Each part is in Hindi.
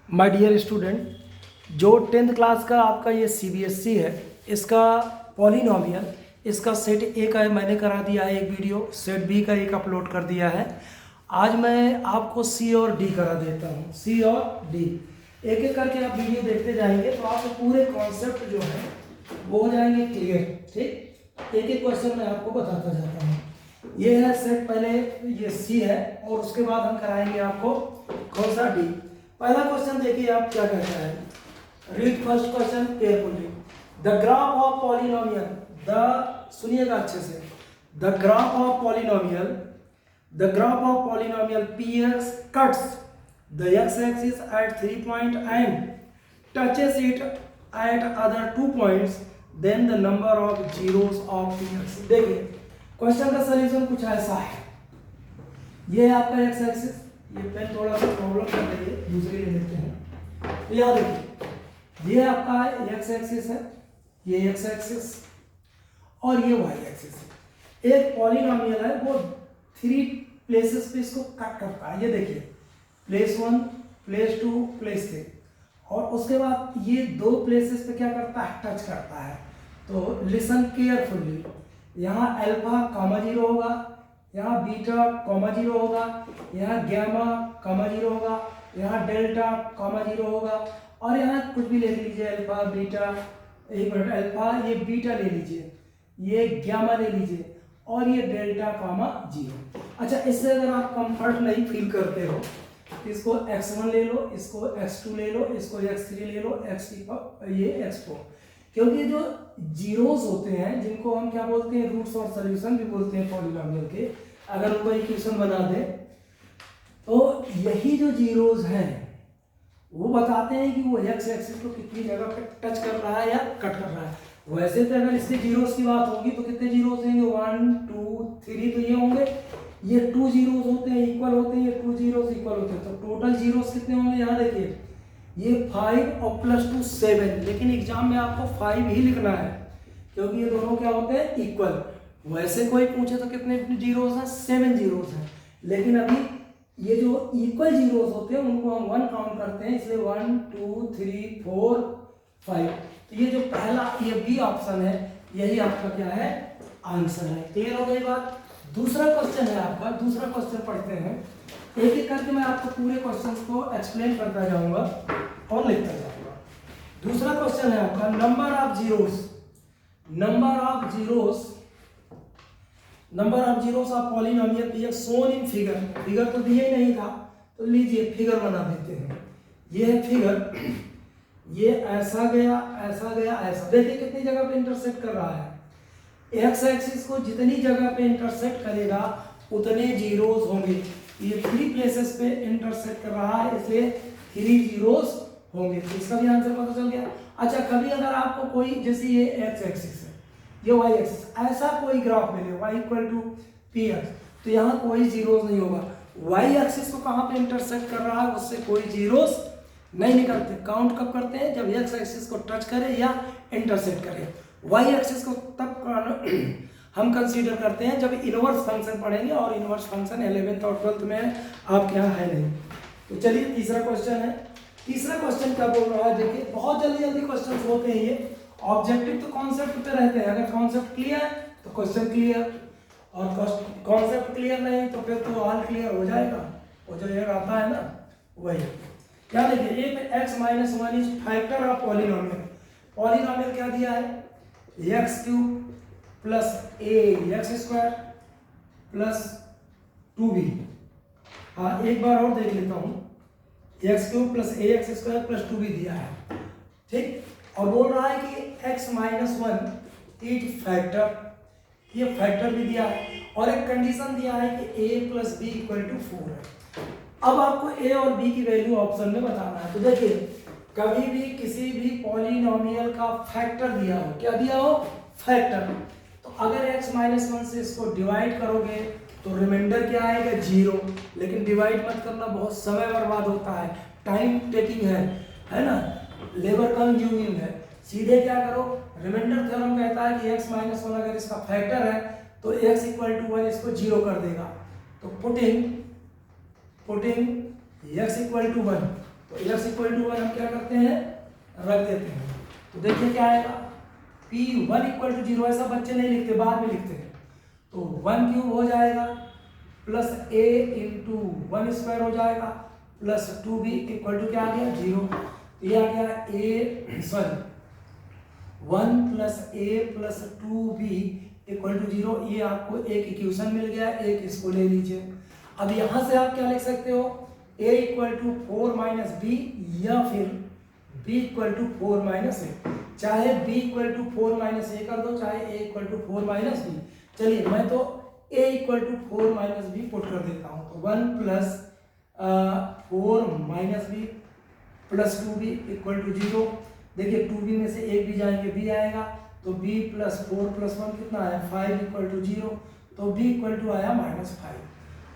माय डियर स्टूडेंट, जो 10th क्लास का आपका ये सीबीएसई है, इसका पॉलिनोमियल, इसका सेट ए का मैंने करा दिया है एक वीडियो, सेट बी का एक अपलोड कर दिया है। आज मैं आपको सी और डी करा देता हूँ। सी और डी एक एक करके आप वीडियो देखते जाएंगे तो आपको पूरे कॉन्सेप्ट जो है वो हो जाएंगे क्लियर। ठीक, एक एक क्वेश्चन मैं आपको बताता जाता हूँ। ये है सेट, पहले ये सी है और उसके बाद हम कराएंगे आपको कौन सा डी। पहला क्वेश्चन देखिए आप क्या कहता है। Read first question carefully. The graph of polynomial, the सुनिएगा अच्छे से, the graph of polynomial, the graph of polynomial px cuts the x-axis at 3 point and touches it at other 2 points, then the number of zeros of px। देखिए क्वेश्चन का सॉल्यूशन कुछ ऐसा है। ये है आपका एक्स एक्सिस, ये पेन थोड़ा सा प्रॉब्लम कर रही है, दूसरी ले लेते हैं। तो याद रखिए ये आपका एक्स एक्सिस है, ये एक्स एक्सिस और ये वाई एक्सिस है। एक पॉलिनोमियल है वो 3 प्लेसेस पे इसको कट करता है। ये देखिए प्लेस 1, प्लेस 2, प्लेस 3 और उसके बाद ये 2 प्लेसेस पे क्या करता है, टच करता है। तो लिसन केयरफुली, यहाँ अल्फा कॉमा 0 होगा, यहाँ बीटा कॉमा 0 होगा, यहाँ गैमा कॉमा 0 होगा, यहाँ डेल्टा कॉमा 0 होगा और यहाँ कुछ भी ले लीजिए, अल्फा बीटा, एक मिनट, अल्फा ये बीटा ले लीजिए, ये गैमा ले लीजिए और ये डेल्टा कॉमा 0। अच्छा, इससे अगर आप कंफर्ट नहीं फील करते हो इसको x1 ले लो, इसको x2 ले लो, इसको x3 ले लो, ये x4, क्योंकि जो जीरोस होते हैं जिनको हम क्या बोलते हैं, रूट्स और सॉल्यूशन भी बोलते हैं पॉलिनोमियल के, अगर उनको इक्वेशन बना दे तो यही जो जीरोस हैं वो बताते हैं कि वो एक्स एक्सिस को कितनी जगह पे टच कर रहा है या कट कर रहा है। वैसे तो अगर इसके जीरोस की बात होगी तो कितने जीरोस होंगे, 1 2 3, तो ये होंगे, ये 2 जीरोस होते हैं, इक्वल होते हैं, ये 2 जीरोस इक्वल होते हैं, तो टोटल जीरोस कितने होंगे, यहाँ देखिए ये 5 और +2 7, लेकिन एग्जाम में आपको 5 ही लिखना है क्योंकि ये दोनों क्या होते हैं, इक्वल। वैसे कोई पूछे तो कितने जीरोस हैं, 7 जीरोस हैं, लेकिन अभी ये जो इक्वल जीरोस होते हैं उनको हम 1 काउंट करते हैं, इसलिए 1 2 3 4 5। तो ये जो पहला ये बी ऑप्शन है, यही आपका क्या है, आंसर है। क्लियर हो गई बात। दूसरा क्वेश्चन है आपका, दूसरा क्वेश्चन पढ़ते हैं, एक एक करके मैं आपको पूरे क्वेश्चंस को एक्सप्लेन करता जाऊंगा और लिखता जाऊंगा। दूसरा क्वेश्चन है आपका, number of zeros, number of zeros, number of zeros of polynomial px shown in figure. Figure तो दिया ही नहीं था तो लीजिए फिगर बना देते हैं। ये है फिगर, ये ऐसा गया, ऐसा गया, ऐसा, देखिए कितनी जगह पे इंटरसेक्ट कर रहा है। एक्स एक्सिस को जितनी जगह पे इंटरसेक्ट करेगा उतने जीरोस होंगे। ये 3 प्लेसेस पे इंटरसेक्ट कर रहा है, इसलिए 3 जीरोस होंगे। तो इसका भी आंसर पता चल गया। अच्छा, कभी अगर आपको कोई, जैसे ये एक्स एक्सिस है, ये वाई एक्सिस, ऐसा कोई ग्राफ मिले y = px, तो यहाँ कोई जीरोस नहीं होगा। वाई एक्सिस को कहाँ पे इंटरसेक्ट कर रहा है, उससे कोई जीरोस नहीं निकलते। काउंट कब करते हैं, जब एक्स एक्सिस को टच करे या इंटरसेक्ट करे। वाई एक्सिस को तब हम कंसीडर करते हैं जब इनवर्स फंक्शन पढ़ेंगे, और इनवर्स फंक्शन 11th और 12th में आपके यहाँ है नहीं। तो चलिए तीसरा क्वेश्चन है। तीसरा क्वेश्चन क्या बोल रहा है, देखिए बहुत जल्दी जल्दी क्वेश्चन होते हैं ये। ऑब्जेक्टिव तो कॉन्सेप्ट पे रहते हैं, अगर कॉन्सेप्ट क्लियर तो क्वेश्चन क्लियर, और कॉन्सेप्ट क्लियर नहीं तो फिर तो ऑल क्लियर हो जाएगा। वो जो ये आता है ना वही। क्या देखिए, ए पे x-1 is factor of polynomial. Polynomial क्या दिया है, x³ + ax² + 2b। हाँ, एक बार और देख लेता हूँ, x³ + ax² + 2b दिया है, ठीक। और बोल रहा है कि x-1 इज फैक्टर, ये फैक्टर भी दिया है, और एक कंडीशन दिया है कि a + b = 4 है। अब आपको a और b की वैल्यू ऑप्शन में बताना है। तो देखिए, कभी भी किसी भी पॉलिनोमियल का फैक्टर दिया हो, क्या दिया हो, फैक्टर, तो अगर x-1 से इसको डिवाइड करोगे तो रिमाइंडर क्या आएगा, 0। लेकिन डिवाइड मत करना, बहुत समय बर्बाद होता है, टाइम टेकिंग है ना, लेबर कंज्यूमिंग है। सीधे क्या करो, रिमाइंडर थ्योरम कहता है कि x-1 अगर इसका फैक्टर है तो x = 1 इसको 0 कर देगा। तो पुटिंग x = 1, तो x इक्वल टू 1 हम क्या करते हैं, रख देते हैं। तो देखिए क्या आएगा, p1 इक्वल टू 0, ऐसा बच्चे नहीं लिखते, बाद में लिखते हैं। तो 1 क्यूब हो जाएगा प्लस a इंटू 1 स्क्वायर हो जाएगा प्लस 2b इक्वल टू क्या आ गया 0। ये आ गया a sorry 1 plus a plus 2b equal to 0। ये आपको एक इक्वेशन मिल गया, एक इसको ले लीजिए। अब यहां से आप क्या लिख सकते हो, a equal to 4 minus B या फिर b equal to 4 minus A. चाहे b equal to 4 minus A कर दो, चाहे a equal to 4 minus B. चलिए मैं तो a equal to 4 minus B put कर देता हूँ। तो 1 plus 4 minus B plus 2b equal to 0। देखिए 2b में से एक भी जाएंगे, b आएगा। तो b प्लस 4 प्लस 1 कितना आया 5 इक्वल टू 0। तो b इक्वल टू आया -5।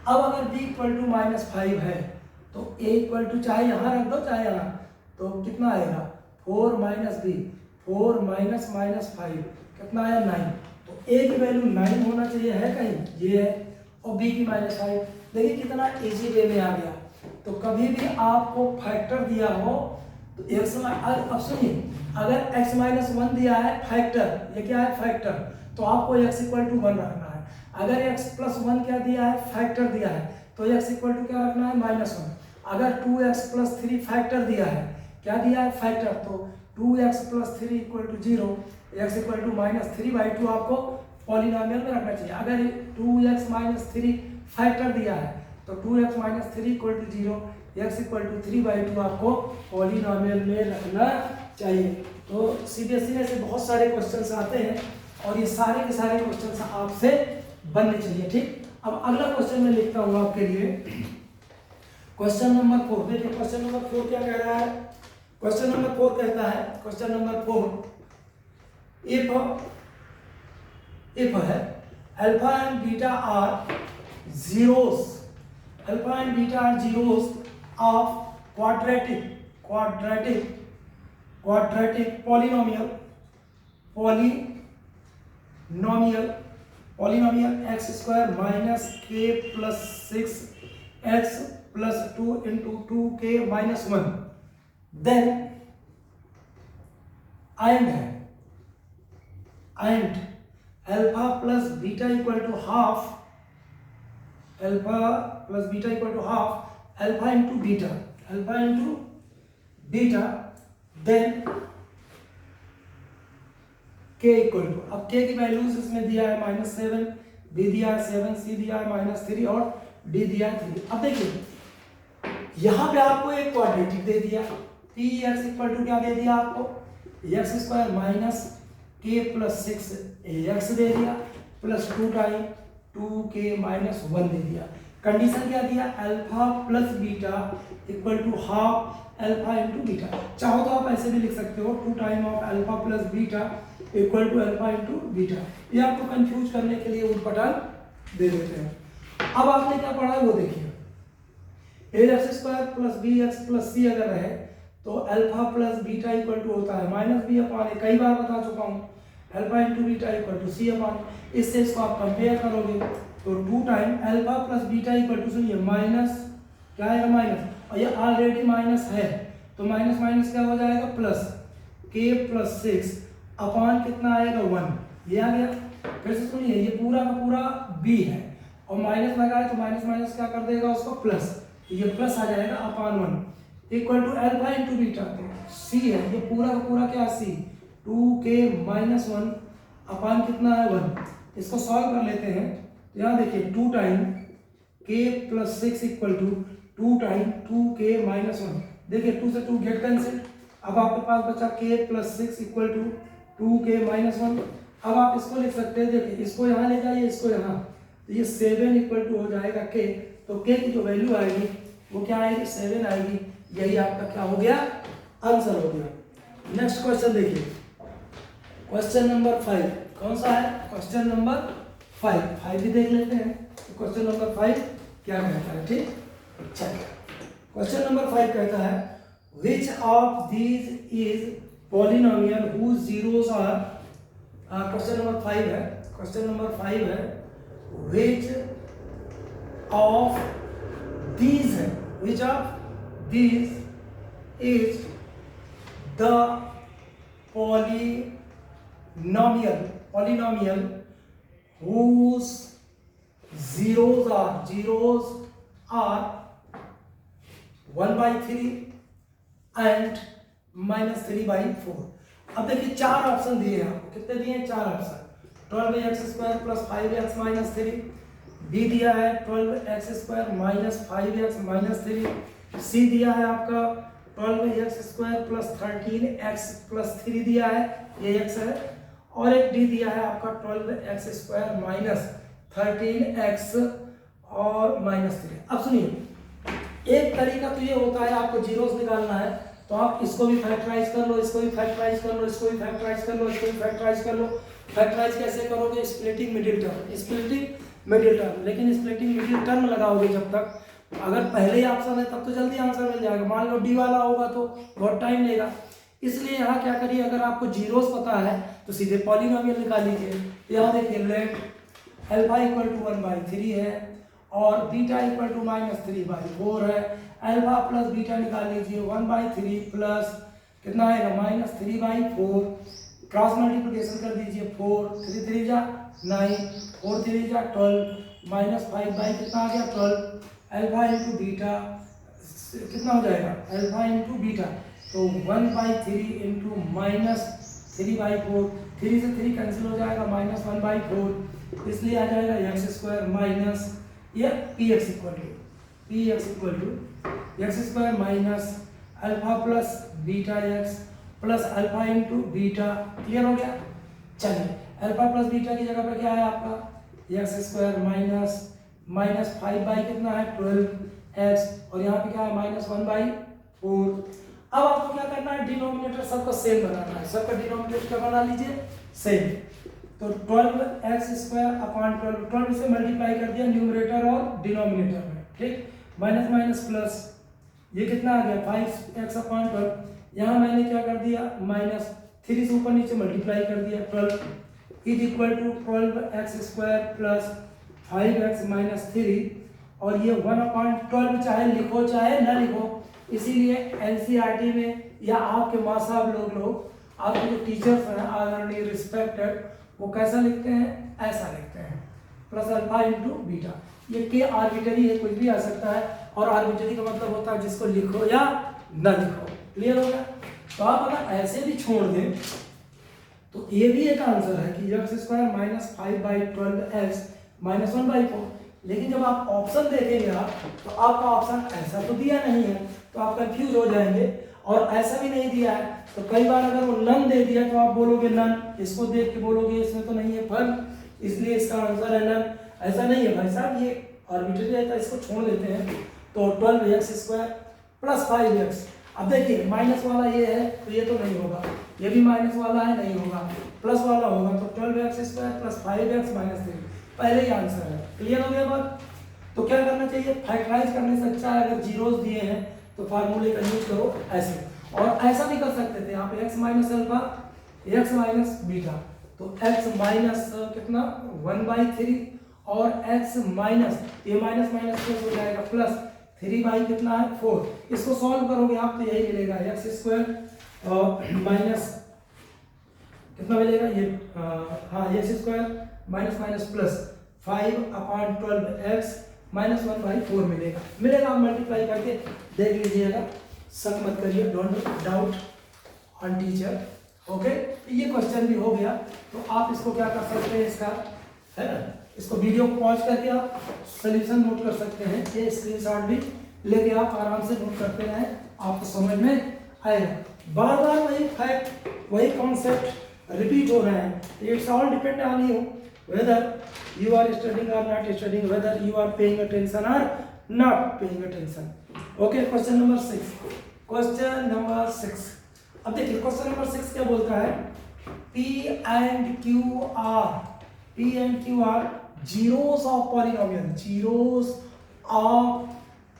अब अगर b इक्वल टू -5 है तो a इक्वल टू चाहे यहाँ रख दो चाहे यहाँ, तो कितना आएगा 4 माइनस बी, 4 माइनस -5 कितना आया 9। तो a की वैल्यू 9 होना चाहिए, है कहीं, ये है। और b की -5। देखिए कितना इजी वे में आ गया। तो कभी भी आपको फैक्टर दिया हो तो x, अब सुनिए, अगर x माइनस 1 दिया है फैक्टर, ये क्या है फैक्टर, तो आपको x इक्वल टू 1 रखना है। अगर x प्लस 1 क्या दिया है फैक्टर दिया है, तो x इक्वल टू क्या रखना है -1। अगर 2x प्लस 3 फैक्टर दिया है, क्या दिया है फैक्टर, तो 2x plus 3 equal to 0, x equal to -3/2 आपको पॉलिनोमियल में रखना चाहिए। अगर 2x माइनस 3 फैक्टर दिया है तो 2x minus 3 equal to 0, x equal to 3/2 आपको पॉलिनोमियल में रखना चाहिए। तो सीबीएसई में से बहुत सारे क्वेश्चंस आते हैं और ये सारे के सारे क्वेश्चंस आपसे बनने चाहिए, ठीक। अब अगला क्वेश्चन मैं लिखता हूँ आपके लिए, क्वेश्चन नंबर 4। देखिए क्वेश्चन नंबर 4 क्या कह रहा है, क्वेश्चन नंबर 4 कहता है, क्वेश्चन नंबर 4, इफ है alpha and beta are zeros, alpha and beta are zeros of quadratic polynomial x square minus k plus 6x plus 2 into 2k minus 1, then and alpha plus beta equal to half, alpha into beta, then k equal to, अब k की वैल्यूज इसमें दिया है -7, b दिया है 7, c दिया है -3 और d दिया है 3। अब देखिए यहाँ पे आपको एक क्वाड्रेटिक दे दिया, px इक्वल टू क्या दे दिया आपको, x square minus k plus 6x दे दिया प्लस 2 टाइम 2k माइनस 1 दे दिया। कंडीशन क्या दिया, alpha plus beta equal to half alpha into beta. चाहो तो आप ऐसे भी लिख सकते हो 2 time of alpha plus beta equal to alpha into beta. ये आपको कंफ्यूज करने के लिए उटपटांग दे देते हैं। अब आपने क्या पढ़ा वो देखिए, ax square plus bx plus c अगर है तो alpha plus beta equal to होता है -b/a। कई बार बता चुका हूँ, alpha into beta equal to c/। इससे इसको आप कंपेयर करोगे तो 2 time alpha plus beta equal to, सुनिए माइनस, क्या आएगा माइनस, और ये ऑलरेडी माइनस है तो माइनस माइनस क्या हो जाएगा प्लस, k प्लस 6 अपॉन कितना आएगा 1, ये आ गया। फिर से सुनिए, ये पूरा का पूरा b है और माइनस लगाए तो माइनस माइनस क्या कर देगा उसको प्लस, ये प्लस आ जाएगा upon 1 equal to alpha into beta, तो c है ये पूरा का पूरा क्या c, 2k माइनस 1 अपॉन कितना है 1। इसको सॉल्व कर लेते हैं। यहाँ देखिए 2 time k plus 6 equal to 2 time 2k minus 1। देखिए 2 से 2 गेट कैंसिल, अब आपके पास बचा k plus 6 equal to 2k minus 1। अब आप इसको लिख सकते हैं, देखिए इसको यहाँ ले जाइए, इसको यहाँ, तो ये 7 इक्वल टू हो जाएगा k। तो k की जो वैल्यू आएगी वो क्या आएगी 7 आएगी। यही आपका क्या हो गया, आंसर हो गया। नेक्स्ट क्वेश्चन देखिए, क्वेश्चन नंबर 5 कौन सा है, क्वेश्चन नंबर 5 भी देख लेते हैं। तो क्वेश्चन नंबर 5 क्या कहता है, ठीक। चलिए क्वेश्चन नंबर 5 कहता है, which of these is polynomial whose zeros are, question number 5 है, क्वेश्चन नंबर 5 है, which of these है, which of these is the polynomial whose zeros are 1/3 and -3/4। अब देखिए चार ऑप्शन दिए हैं आपको, कितने दिए हैं? चार ऑप्शन। 12x² + 5x - 3, बी दिया है 12x² - 5x - 3, सी दिया है आपका 12x² + 13x + 3 दिया है, ये x है, और एक डी दिया है आपका 12x² - 13x और -3। अब सुनिए, एक तरीका तो ये होता है आपको जीरोस निकालना है तो आप इसको भी फैक्टराइज कर लो, इसको भी फैक्टराइज कर लो, इसको भी फैक्टराइज कर लो, इसको भी फैक्टराइज कर लो। फैक्टराइज कैसे करोगे? Splitting middle term. लेकिन स्प्लिटिंग मिडिल टर्म लगाओगे जब तक, अगर पहले ही ऑप्शन है तब तो जल्दी आंसर मिल जाएगा, मान लो डी वाला होगा तो बहुत टाइम लेगा। इसलिए यहाँ क्या करिए, अगर आपको जीरोस पता है तो सीधे पॉलिनोमियल निकाल लीजिए। यहाँ देखिए लेट अल्फा = 1/3 है और बीटा = -3/4 है। अल्फा प्लस बीटा निकाल लीजिए, 1/3 प्लस कितना आएगा -3/4, क्रॉस मल्टीप्लिकेशन कर दीजिए, 4 3 3 जा 9, 4 3 जा 12, -5 कितना आ गया 12। अल्फा इंटू बीटा कितना हो जाएगा? अल्फा इंटू बीटा तो 1/3 इंटू -3/4, 3 से 3 कैंसिल हो जाएगा, -1/4, इसलिए आ जाएगा x² माइनस ये px minus alpha plus beta x plus alpha into beta. Clear हो गया? चलिए, अल्फा प्लस बीटा की जगह पर क्या है आपका? x² माइनस 5 कितना है 12x, और यहाँ पे क्या है -1/4। अब आपको क्या करना है? डिनोमिनेटर सबका सेम बनाना है, सबका डिनोमिनेटर क्या बना लीजिए? सेम। तो 12x² 12 से मल्टीप्लाई कर दिया न्यूमरेटर और डिनोमिनेटर में, ठीक, माइनस माइनस प्लस, ये कितना आ गया 5x/12। यहाँ मैंने क्या कर दिया? -3 से ऊपर नीचे मल्टीप्लाई कर दिया, 12 = 12x² + 5x - 3, और ये 1/12 चाहे लिखो चाहे ना लिखो। इसीलिए एनसीईआरटी में या आपके माँ साहब लोग आपके जो टीचर्स हैं आदरणीय रिस्पेक्टेड, वो कैसा लिखते हैं? ऐसा लिखते हैं, प्लस अल्फा इंटू बीटा। ये के आर्बिटरी है, कुछ भी आ सकता है, और आर्बिटरी का मतलब होता है जिसको लिखो या ना लिखो। क्लियर हो गया? तो आप अगर ऐसे भी छोड़ दें तो ये भी एक आंसर है कि x² - 5/12x -1/4। लेकिन जब आप ऑप्शन देखेंगे आप तो आपका ऑप्शन ऐसा तो दिया नहीं है, तो आप कंफ्यूज हो जाएंगे, और ऐसा भी नहीं दिया है तो कई बार अगर वो नन दे दिया तो आप बोलोगे नन, इसको देख के बोलोगे इसमें तो नहीं है फल, इसलिए इसका आंसर है नन। ऐसा नहीं है भाई साहब, ये आर्बिट्रेरी रहता है, इसको छोड़ देते हैं। तो 12x² + 5x, अब देखिए माइनस वाला ये है तो ये तो नहीं होगा, ये भी माइनस वाला है नहीं होगा, प्लस वाला होगा, तो 12x² + 5x - 3 पहले ही आंसर है। क्लियर हो गया बात? तो क्या करना चाहिए? फैक्टराइज करने से अच्छा है, अगर जीरोस दिए हैं तो फार्मूले का यूज करो ऐसे, और ऐसा भी कर सकते थे आप x - अल्फा x - बीटा, तो x माइनस कितना 1/3 और x माइनस ये माइनस माइनस प्लस हो जाएगा प्लस 3 कितना है 4। इसको सॉल्व करोगे आप तो यही मिलेगा x² माइनस कितना मिलेगा ये हाँ x² माइनस प्लस 5/12x -1/4 मिलेगा। आप मल्टीप्लाई करके देख लीजिएगा, शक मत करिए, don't doubt on teacher. Okay, ये क्वेश्चन भी हो गया। तो आप इसको क्या कर सकते हैं, इसका है ना, इसको वीडियो को पॉज करके आप सोल्यूशन नोट कर सकते हैं, ये स्क्रीनशॉट भी लेके आप आराम से नोट करते रहें, आपको समझ में आएगा। बार बार वही फैक्ट वही कॉन्सेप्ट रिपीट हो रहे हैं। It's all depend on you whether you are studying or not studying, whether you are paying attention or not paying attention. Okay, question number 6. अब देखिए क्वेश्चन नंबर 6 क्या बोलता है? P and Q are zeros of polynomial, zeros of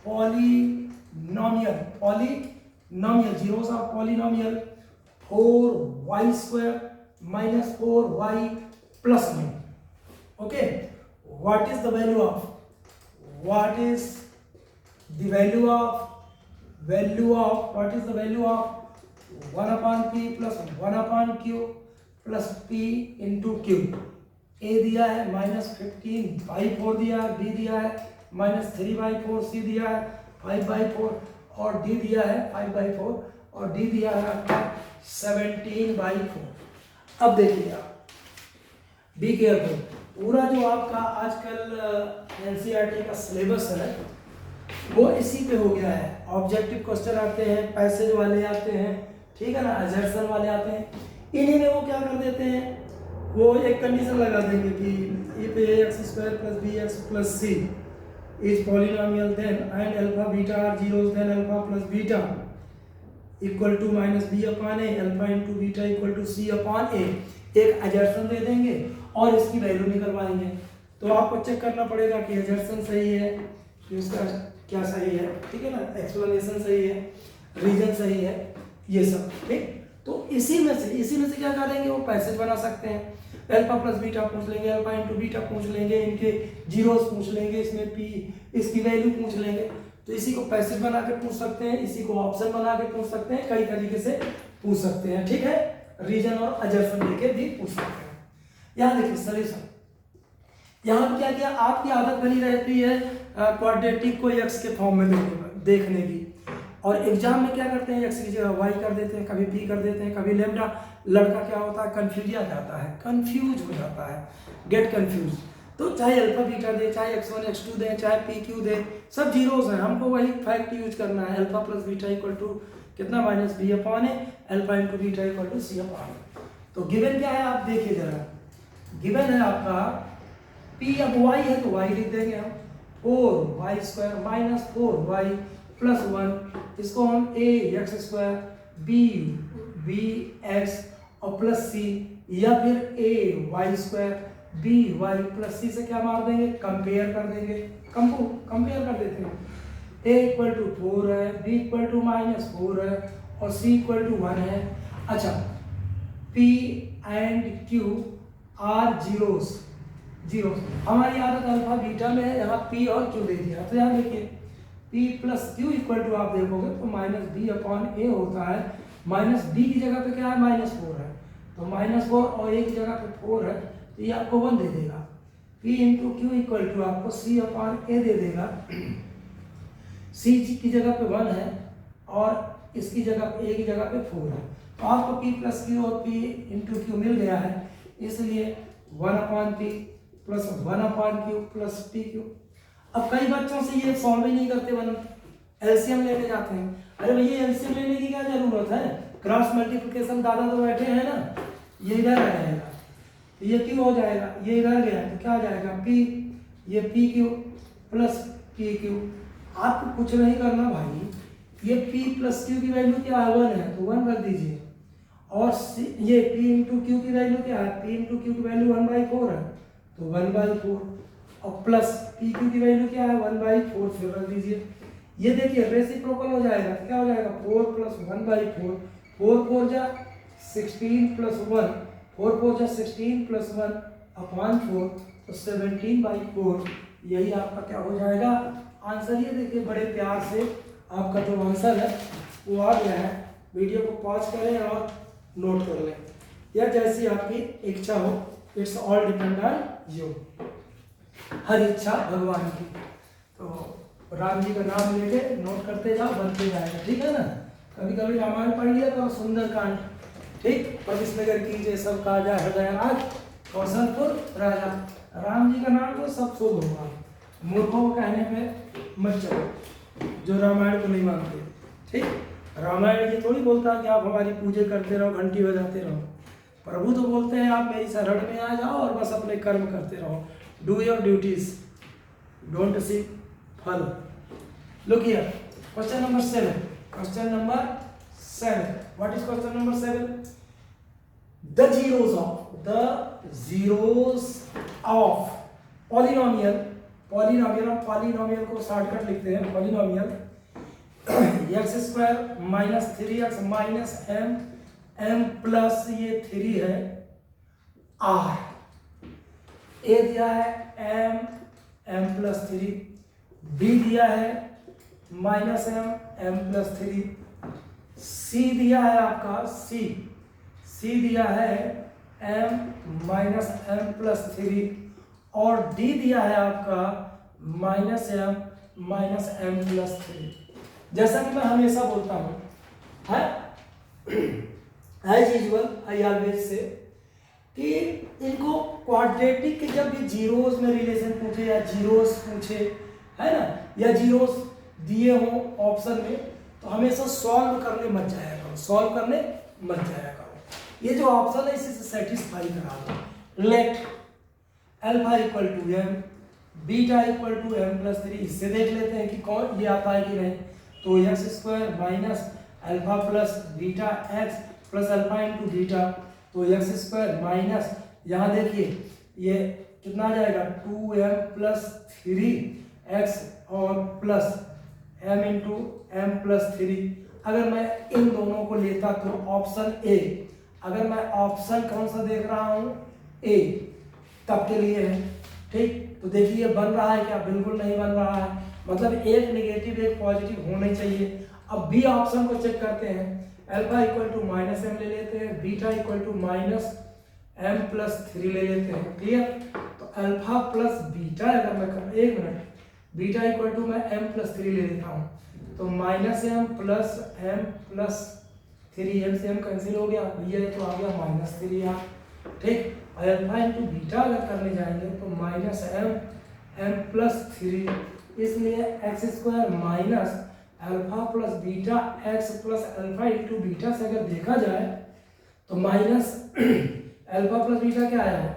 polynomial, zeros of polynomial 4y² - 4y + 9. Okay, what is the value of value of, what is the value of 1 upon p plus 1 upon q plus p into q. A दिया है -15/4 दिया है, बी दिया है -3/4, सी दिया है 5/4 और डी दिया है 5/4 और डी दिया है आपका 17/4। अब देखिए आप बी केयरफुल, पूरा जो आपका आजकल एनसीईआरटी का सिलेबस है वो इसी पे हो गया है। ऑब्जेक्टिव क्वेश्चन आते हैं, पैसेज वाले आते हैं, ठीक है ना, असर्शन वाले आते हैं। इन्हीं में वो क्या कर देते हैं, वो एक कंडीशन लगा देंगे कि if ax² + bx + c is polynomial then and alpha beta are zeros then alpha plus beta equal to -b upon a, alpha into beta equal to c upon a। एक असर्शन दे देंगे और इसकी वैल्यू निकलवाएंगे। तो आपको चेक करना पड़ेगा कि असर्शन सही है कि उसका क्या सही है, ठीक है ना, एक्सप्लेनेशन सही है, रीजन सही है, ये सब ठीक। तो इसी में से क्या करेंगे, वो पैसेज बना सकते हैं। अल्फा प्लस बीटा पूछ लेंगे, अल्फा इंटू बीटा पूछ लेंगे, इनके जीरोस पूछ लेंगे, इसमें पी इसकी वैल्यू पूछ लेंगे। तो इसी को पैसेज बना के पूछ सकते हैं, इसी को ऑप्शन बना के पूछ सकते हैं, कई तरीके से पूछ सकते हैं, ठीक है। रीजन और असर्शन लेके भी पूछ सकते हैं। यहाँ देखिए सॉल्यूशन, यहाँ पे क्या किया, आपकी आदत बनी रहती है क्वाड्रेटिक को एक्स के फॉर्म में देखने की, और एग्जाम में क्या करते हैं, एक्स की जगह वाई कर देते हैं, कभी पी कर देते हैं, कभी लेमडा। लड़का क्या होता है, कंफ्यूज जाता है, कंफ्यूज हो जाता है, गेट कंफ्यूज। तो चाहे अल्फा बीटा दे, चाहे x1 x2 दे, चाहे पी क्यू दे, सब जीरोस हैं। हमको वही फैक्ट यूज करना है, alpha plus beta equal to कितना -b upon a, alpha into beta equal to c upon a. तो गिवन क्या है आप देखिए जरा, गिवन है आपका p, अब y है तो y लिख देंगे हम 4y² - 4y + 1, इसको हम ax² bx और प्लस c, या फिर ay² by + c से क्या मार देंगे, कंपेयर कर देंगे, कंपेयर कर देते हैं। a = 4 है, b = -4 है और c = 1 है। अच्छा, p and q are zeros, हमारी आदत अल्फा बीटा में है, यहाँ p और q दे दिया। तो यहाँ देखिए p + q = आप देखोगे तो -b अपॉन a होता है, -b की जगह पे क्या है, -4 है, तो -4 और a की जगह पे 4 है, तो ये आपको 1 दे देगा। p × q = आपको c अपॉन a दे देगा। c की जगह पे 1 है और इसकी जगह पे a की जगह पे 4 है, तो आपको p + q और p × q मिल गया है, इसलिए 1 upon p plus 1 upon q plus pq। अब कई बच्चों से ये सॉल्व ही नहीं करते, वन एलसीएम लेने जाते हैं। अरे भैया एलसीएम लेने की क्या जरूरत है, क्रॉस मल्टीप्लिकेशन दादा तो बैठे हैं ना, ये इधर आ जाएगा, तो ये q हो जाएगा, ये इधर गया तो क्या हो जाएगा p, ये pq प्लस pq। आपको कुछ नहीं करना भाई, ये p + q की वैल्यू क्या है, 1 है, तो 1 रख दीजिए, और ये p × q की वैल्यू क्या है, p × q की वैल्यू 1/4 है, तो 1/4, और प्लस pq की वैल्यू क्या है, 1/4, फिर रख दीजिए। ये देखिए रेसिप्रोकल हो जाएगा, क्या हो जाएगा, 4 + 1/4, 4 4 जा 16 + 1, 4 4 जा 16 + 1 अपॉन 4, तो 17/4। यही आपका क्या हो जाएगा आंसर। ये देखिए बड़े प्यार से आपका जो आंसर है वो आ गया है। वीडियो को पॉज करें और नोट कर लें, या जैसी आपकी इच्छा हो, it's all depend on you, हर इच्छा भगवान की। तो राम जी का नाम लेके नोट करते जाओ, बनते जाएगा, ठीक है ना। कभी कभी रामायण पढ़ लिया तो सुंदरकांड, ठीक, प्रविष्णगर कीजिए सब काजा हृदय राज, कौशलपुर राजा। राम जी का नाम तो सब शुभ होगा, मूर्खों को कहने पे मत चलो जो रामायण को नहीं मानते, ठीक। रामायण ये थोड़ी बोलता कि आप हमारी पूजा करते रहो, घंटी बजाते रहो। प्रभु तो बोलते हैं आप मेरी शरण में आ जाओ और बस अपने कर्म करते रहो, do your duties, don't see फल। Look here, question number 7, question number 7, what is question number 7? The zeros of polynomial, polynomial को शॉर्टकट लिखते हैं, polynomial x² - 3x - m plus ये 3 है r, a दिया है m + 3, b दिया है -m m+3, c दिया है आपका c दिया है m-m+3 और d दिया है आपका -m-m+3। जैसा कि मैं हमेशा बोलता हूँ है as usual I always say कि इनको क्वाड्रेटिक के जब भी जीरोस में रिलेशन पूछे या जीरोस पूछे है ना, या जीरोस दिए हो ऑप्शन में, तो हमेशा सॉल्व करने मत जाया करो। ये जो ऑप्शन है इसी से सेटिस्फाई करा दो। Let alpha equal to m, beta equal to m+3, इससे देख लेते हैं कि कौन ये आता है कि नहीं। तो x² minus alpha plus beta x plus alpha into beta, तो x² माइनस यहाँ देखिए ये कितना आ जाएगा 2m+3x और प्लस m इंटू m+3। अगर मैं इन दोनों को लेता तो ऑप्शन ए, अगर मैं ऑप्शन कौन सा देख रहा हूँ ए, तब के लिए है ठीक। तो देखिए बन रहा है क्या, बिल्कुल नहीं बन रहा है, मतलब एक नेगेटिव एक पॉजिटिव होना चाहिए। अब बी ऑप्शन को चेक करते हैं, अल्फा इक्वल टू -m ले लेते हैं, बीटा इक्वल टू -m+3 ले लेते हैं। क्लियर, तो अल्फा प्लस बीटा अगर मैं कर, एक मिनट, बीटा इक्वल टू मैं m+3 ले लेता हूँ, तो -m प्लस m+3, m से m कैंसिल हो गया, ये तो आ गया -3 यहाँ ठीक। और अल्फा इंटू बीटा अगर करने जाएंगे तो -m+3, इसलिए x² minus alpha plus beta x plus alpha into beta से अगर देखा जाए तो माइनस अल्फा प्लस बीटा क्या आया है,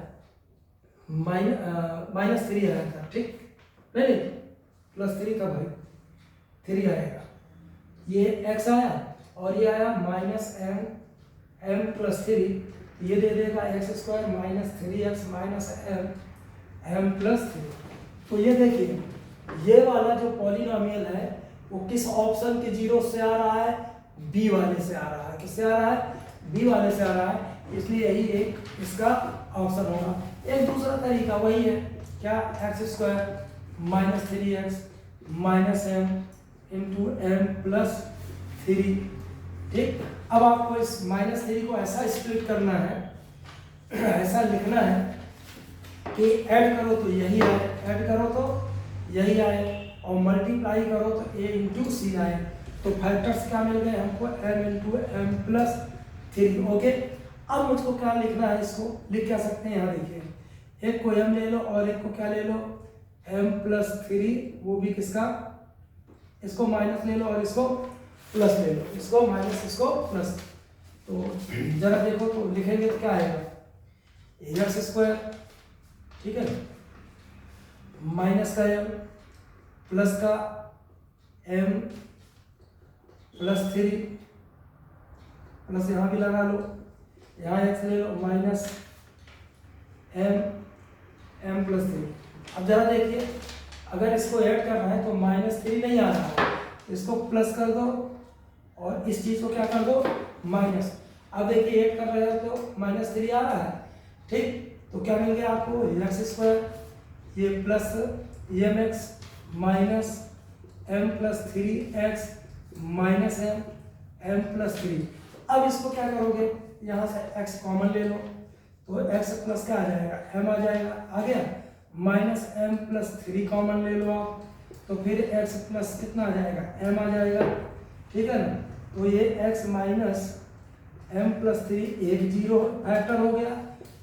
-3 आया था ठीक, नहीं +3 था भाई, 3 आएगा, ये x आया और ये आया -m+3, ये दे देगा x² minus 3x minus m+3। तो ये देखिए ये वाला जो पॉलिनोमियल है वो किस ऑप्शन के जीरो से आ रहा है, बी वाले से आ रहा है। किससे आ रहा है, बी वाले से आ रहा है, इसलिए यही एक इसका ऑप्शन होगा। एक दूसरा तरीका वही है क्या, x² minus 3x minus m into m+3 ठीक। अब आपको इस -3 को ऐसा स्प्लिट करना है, ऐसा लिखना है कि ऐड करो तो यही आए, ऐड करो तो यही आए, और मल्टीप्लाई करो तो a इंटू सी आए। तो फैक्टर्स क्या मिल गए हमको, m इंटू m+3। ओके, अब मुझको क्या लिखना है, इसको लिख क्या सकते हैं, यहाँ देखिए एक को m ले लो और एक को क्या ले लो m+3, वो भी किसका, इसको माइनस ले लो और इसको प्लस ले लो, इसको माइनस इसको प्लस। तो जरा देखो तो लिखेंगे तो क्या आएगा, x² ठीक है, माइनस का m प्लस का m+3 प्लस यहाँ भी लगा लो, यहाँ x ले लो माइनस m+3। अब जरा देखिए अगर इसको ऐड करना है तो -3 नहीं आ रहा है, इसको प्लस कर दो और इस चीज को क्या कर दो माइनस। अब देखिए ऐड कर रहे हो तो -3 आ रहा है ठीक। तो क्या मिल गया आपको, x² ये plus mx minus m+3x minus m+3। अब इसको क्या करोगे, यहाँ से x कॉमन ले लो तो x प्लस क्या आ जाएगा, m आ जाएगा, आ गया, माइनस m+3 कॉमन ले लो आप, तो फिर x प्लस कितना आ जाएगा, m आ जाएगा ठीक है ना। तो ये x माइनस m+3 एक जीरो फैक्टर हो गया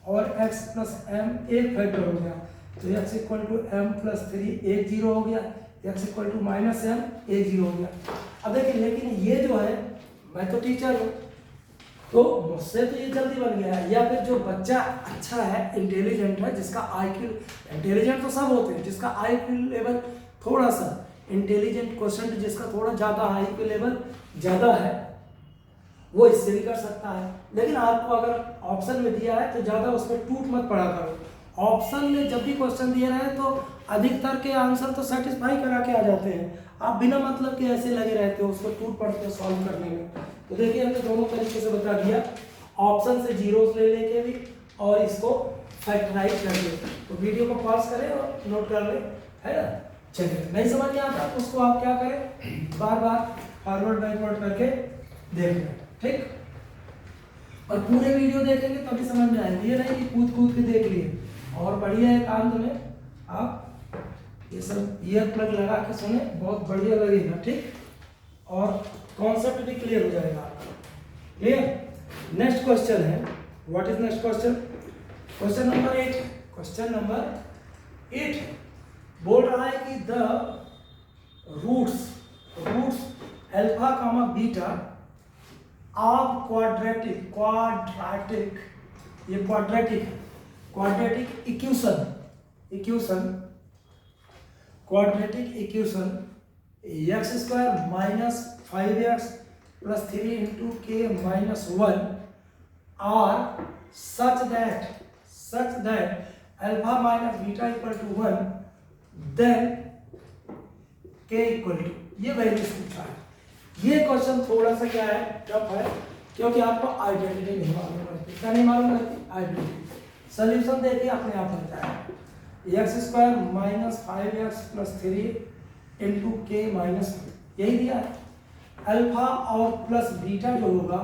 और x प्लस m एक फैक्टर हो गया, तो x इक्वल टू m+3 एक जीरो हो गया, x equal to minus m एक जीरो हो गया। अब देखिए लेकिन ये जो है, मैं तो टीचर हूँ तो मुझसे तो ये जल्दी बन गया है, या फिर जो बच्चा अच्छा है, इंटेलिजेंट है, जिसका IQ, इंटेलिजेंट तो सब होते हैं, जिसका IQ लेवल थोड़ा सा इंटेलिजेंट क्वेश्चन जिसका थोड़ा ज़्यादा IQ लेवल ज़्यादा है वो इससे भी कर सकता है। लेकिन आपको अगर ऑप्शन में दिया है तो ज़्यादा उस पर टूट मत पड़ा करो। ऑप्शन में जब भी क्वेश्चन दिए रहे तो अधिकतर के आंसर तो सेटिस्फाई करा के आ जाते हैं, आप बिना मतलब के ऐसे लगे रहते हो, उसको टूट पड़ते हो सॉल्व करने में। तो देखिए हमने दोनों तरीके से बता दिया, ऑप्शन से जीरोस ले लेके भी और इसको फैक्टराइज कर ले। तो वीडियो को पॉज करें और नोट कर ले, है ना। चलिए नहीं समझ में आता तो उसको आप क्या करें, बार बार फॉरवर्ड बैकवर्ड करके देख लें, ठीक। और पूरे वीडियो देखेंगे तभी समझ में आएगी, ये नहीं कि कूद कूद के देख लिए। और बढ़िया है एकांत में आप ये सब ईयर प्लग लगा के सुने, बहुत बढ़िया लगेगा, ठीक। और कॉन्सेप्ट भी क्लियर हो जाएगा आपका। क्लियर। नेक्स्ट क्वेश्चन है, what is next question? Question number 8। Question number 8 बोल रहा है कि the roots alpha comma beta of quadratic equation x square minus 5x plus 3 into k minus 1 are such that alpha minus beta equal to 1 then के इक्वल टू, ये वैल्यूज पूछा है। ये क्वेश्चन थोड़ा सा क्या है, टफ है, क्योंकि आपको आइडेंटिटी नहीं मालूम रहती। क्या नहीं मालूम रहती? आइडेंटिटी। सोल्यूशन देखिए अपने आप बन जाएगा। X square minus 5x plus 3 into k minus, यही दिया है। अल्फा और प्लस बीटा जो होगा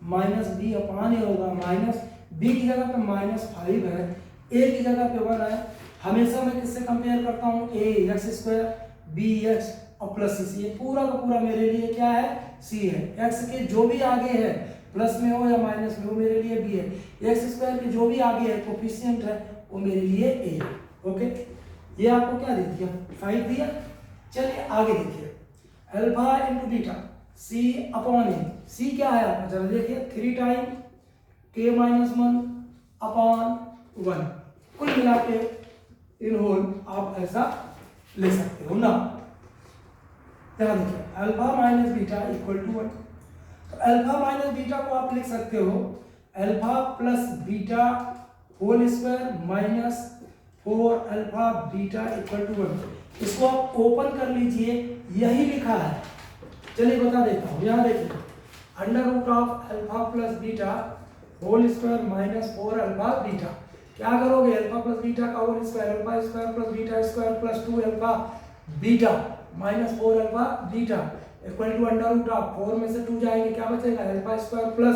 माइनस बी अपान ए होगा, माइनस बी की जगह पे माइनस 5 है, ए की जगह पे 1 है। हमेशा मैं किससे कंपेयर करता हूँ? ए एक्स स्क्वायर बी एक्स और प्लस सी। ये पूरा का पूरा मेरे लिए क्या है? सी है। एक्स के जो भी आगे है, प्लस में हो या माइनस में हो, मेरे लिए बी है। एक्स स्क्वायर के जो भी आगे है कोफिशिएंट है, वो मेरे लिए ए है। ओके, ये आपको क्या दे दिया? 5 दिया। चलिए आगे देखिए, अल्फा इंटू बीटा सी अपॉन ए। सी क्या है आपका? जरा देखिए, 3 टाइम के माइनस 1 अपॉन 1, कुल मिला के इन होल आप ऐसा ले सकते हो ना। ध्यान देखिए, alpha minus beta equal to 1। तो अल्फा माइनस बीटा को आप लिख सकते हो alpha plus beta whole square minus 4 alpha beta equal to 1। इसको आप ओपन कर लीजिए, यही लिखा है। चलिए बता देता हूँ, यहाँ देखिए, under root of alpha plus beta whole square minus 4 alpha beta. क्या करोगे? अल्फा प्लस बीटा का whole square, alpha square plus beta square plus 2 alpha beta minus 4 alpha beta equal to under root of 4 में से 2 जाएंगे, क्या बचेगा? Alpha square plus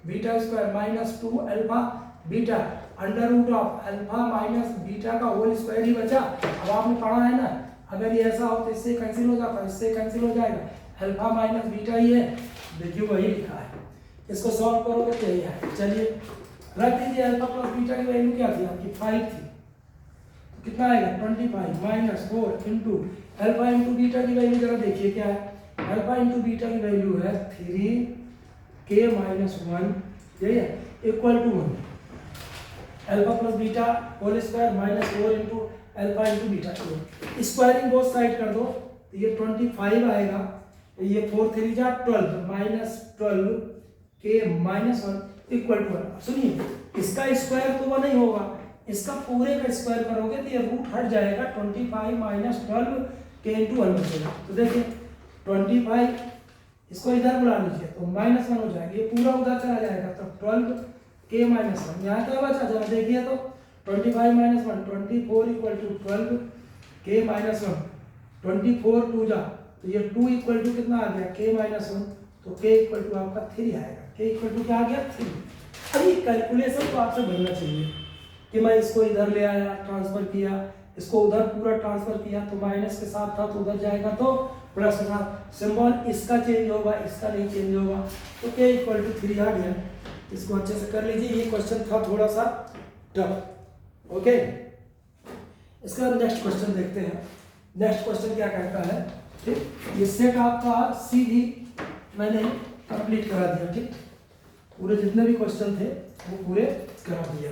beta square minus 2 alpha beta under root of alpha minus beta का होल स्क्वायर ही बचा। अब आपने पढ़ा है ना, अगर ये ऐसा हो तो इससे कैंसिल हो जाता है, इससे कैंसिल हो जाएगा, अल्फा माइनस बीटा ही है। देखिए वही लिखा है, इसको सॉल्व करोगे तो यही है। चलिए रख दीजिए, अल्फा प्लस बीटा की वैल्यू क्या थी आपकी? 5 थी, तो कितना आएगा? 25 minus 4 into alpha into beta की वैल्यू जरा देखिए क्या है। अल्फा इंटू बीटा की वैल्यू है 3 के माइनस 1, यही है, equal to 1 alpha plus beta whole square minus 4 into alpha into beta. Squaring both side कर दो तो ये 25 आएगा, ये 4 3 जा 12 माइनस 12 के माइनस 1 इक्वल टू 1। सुनिए, इसका स्क्वायर तो वो नहीं होगा, इसका पूरे का स्क्वायर करोगे तो ये रूट हट जाएगा, 25 माइनस 12 के इंटू 1 बचेगा। तो देखिए 25 इसको इधर बुला लीजिए तो माइनस 1 हो जाएगा, ये पूरा उधर चला जाएगा, तो 12 के माइनस 1। यहाँ क्या बचा? जरा देखिए तो 25 माइनस 1 24 इक्वल टू 12 के माइनस 1, 24 2 जा तो ये 2 इक्वल टू कितना आ गया? के माइनस 1। तो के इक्वल टू आपका 3 आएगा। के इक्वल टू क्या आ गया? 3। अब ये कैलकुलेशन तो आपसे बनना चाहिए कि मैं इसको इधर ले आया, ट्रांसफर किया, इसको उधर पूरा ट्रांसफर किया, तो माइनस के साथ था तो उधर जाएगा तो प्लस के साथ, सिंबल इसका चेंज होगा, इसका नहीं चेंज होगा। तो के इक्वल टू 3 आ गया। इसको अच्छे से कर लीजिए, ये क्वेश्चन था थोड़ा सा टफ। ओके, इसका नेक्स्ट क्वेश्चन देखते हैं। नेक्स्ट क्वेश्चन क्या कहता है? ठीक, ये सेट आपका सी भी मैंने कंप्लीट करा दिया। ठीक, पूरे जितने भी क्वेश्चन थे वो पूरे करा दिया।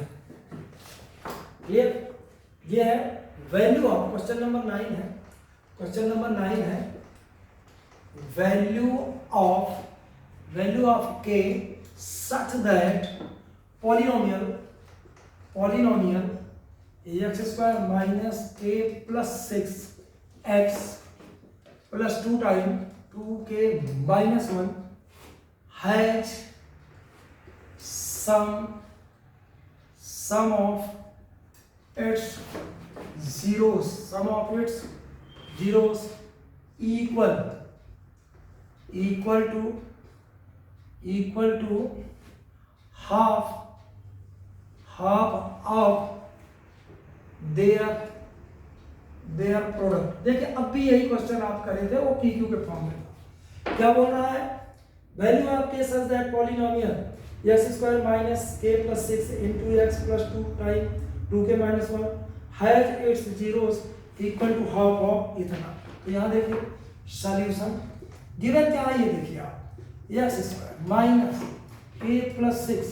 ये है वैल्यू ऑफ, क्वेश्चन नंबर 9 है। क्वेश्चन नंबर 9 है वैल्यू ऑफ के such that polynomial x square minus k plus 6x plus 2 times 2k minus 1 has sum of its zeros equal equal to half of their product. देखिए अब भी यही क्वेश्चन आप करे थे, वो PQ के फॉर्म में। क्या बोल रहा है? Value of k such that polynomial x square minus k plus 6 into x plus 2 times 2k minus 1 has its zeros equal to half of इतना। तो यहाँ देखिए सॉल्यूशन गिवन क्या है, ये देखिए आप x square minus k plus 6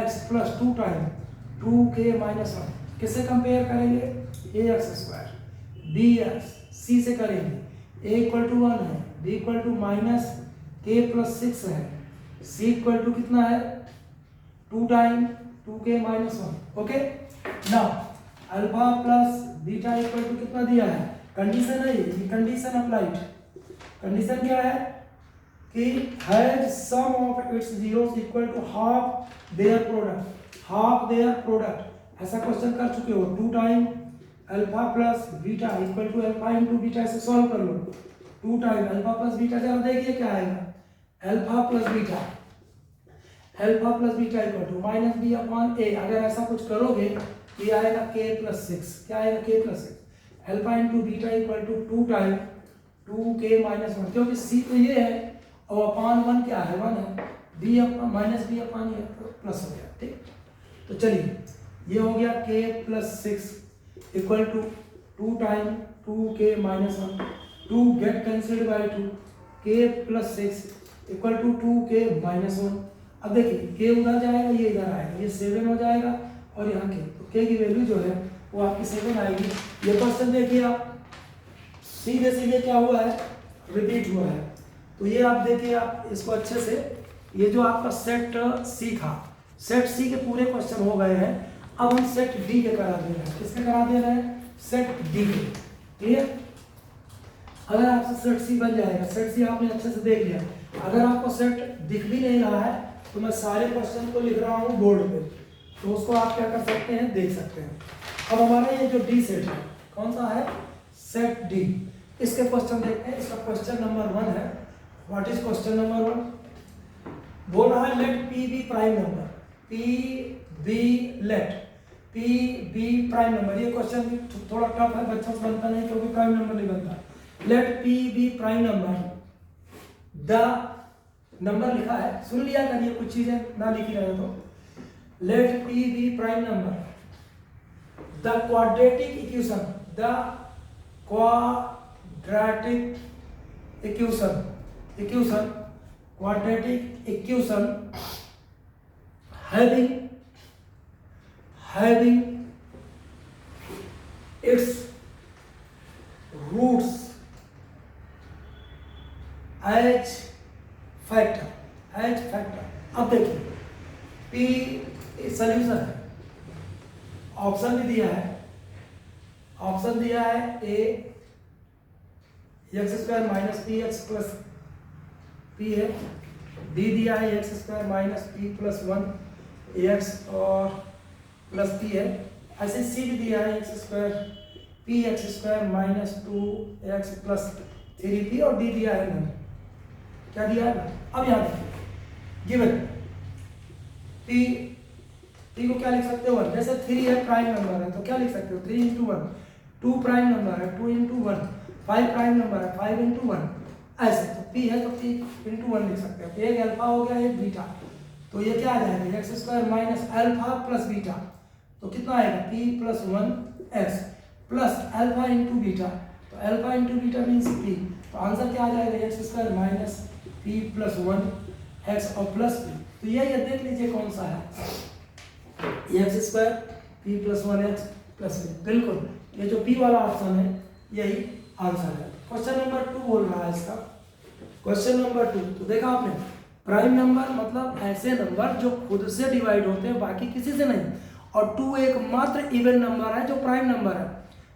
x plus 2 time 2k minus 1 किससे कंपेयर करेंगे? ax स्क्वायर bx c से करेंगे, a इक्वल टू 1 है, b equal to minus k plus 6 है, c इक्वल टू कितना है 2 time 2k minus 1। Okay, now alpha plus beta equal to कितना दिया है? कंडीशन है ये, कंडीशन अप्लाइड। कंडीशन क्या है कि has sum of its zeros equal to half their product. ऐसा क्वेश्चन कर चुके हो। 2 time alpha plus beta equal to alpha into beta, से सॉल्व कर लो। 2 टाइम अल्फा प्लस बीटा, जरा देखिए क्या आएगा। Alpha plus beta equal to minus B upon a. अगर ऐसा कुछ करोगे तो ये आएगा k प्लस 6। क्या आएगा? k plus 6 alpha into beta equal to 2 time 2k minus 1, क्योंकि c तो ये है और अपॉन 1 क्या है? 1 है। b माइनस बी अपॉन ये प्लस हो गया। ठीक, तो चलिए ये हो गया k plus 6 equal to 2 time 2k minus 1, 2 get cancelled by 2, k plus 6 equal to 2k minus 1। अब देखिए k उधर जाएगा, ये इधर आएगा, ये 7 हो जाएगा और यहाँ k, तो k की वैल्यू जो है वो आपकी 7 आएगी। ये क्वेश्चन देखिए आप सीधे सीधे क्या हुआ है? रिपीट हुआ है। तो ये आप देखिए, आप इसको अच्छे से, ये जो आपका सेट सी था, सेट सी के पूरे क्वेश्चन हो गए हैं। अब हम सेट डी के करा दे रहे हैं। किसके करा दे रहे हैं? सेट डी के। क्लियर? अगर आपसे सेट सी बन जाएगा, सेट सी आपने अच्छे से देख लिया। अगर आपको सेट दिख भी नहीं रहा है तो मैं सारे क्वेश्चन को लिख रहा हूँ बोर्ड पे, तो उसको आप क्या कर सकते हैं, देख सकते हैं। अब हमारा ये जो डी सेट है, कौन सा है? Set D. इसके क्वेश्चन देखते हैं। इसका क्वेश्चन नंबर 1 है। What is question number 1? बोल रहा है late P be prime number. Late P be prime number. ये क्वेश्चन थोड़ा टफ है, बच्चों से बनता नहीं क्योंकि प्राइम नंबर नहीं बनता। Let P be prime number, the number लिखा है, सुन लिया करिए, कुछ चीजें ना लिखी रहे तो। Let P be prime number, the quadratic equation, quadratic equation having its roots as factor। अब देखिए P सॉल्यूशन है, ऑप्शन भी दिया है, a x square minus P x plus P है, डी दिया है x square minus P plus 1 x और प्लस पी है। ऐसे सी भी दिया है x square minus 2 x plus 3p और डी दिया है ना, क्या दिया है ना। अब यहाँ देखिए गिवन पी को क्या लिख सकते हो? 1। जैसे 3 है प्राइम नंबर है तो क्या लिख सकते हो? 3 इंटू 1। 2 प्राइम नंबर है 2 इंटू 1। 5 प्राइम नंबर है 5 इंटू 1। ऐसे तो p है तो p इंटू 1 लिख सकते हो। एक अल्फा हो गया, एक बीटा, तो ये क्या आ जाएगा? X square minus alpha plus beta, तो कितना आएगा? p plus 1 x plus alpha into beta, तो alpha into beta means p, तो आंसर क्या आ जाएगा? X square minus p plus 1 x और प्लस p। तो ये देख लीजिए कौन सा है, x square p plus 1 x plus p। बिल्कुल ये जो p वाला ऑप्शन है यही आंसर है। क्वेश्चन नंबर 2 बोल रहा है इसका। क्वेश्चन नंबर 2, तो देखा आपने, प्राइम नंबर मतलब ऐसे नंबर जो खुद से डिवाइड होते हैं, बाकी किसी से नहीं। और 2 एकमात्र इवन नंबर है जो प्राइम नंबर है।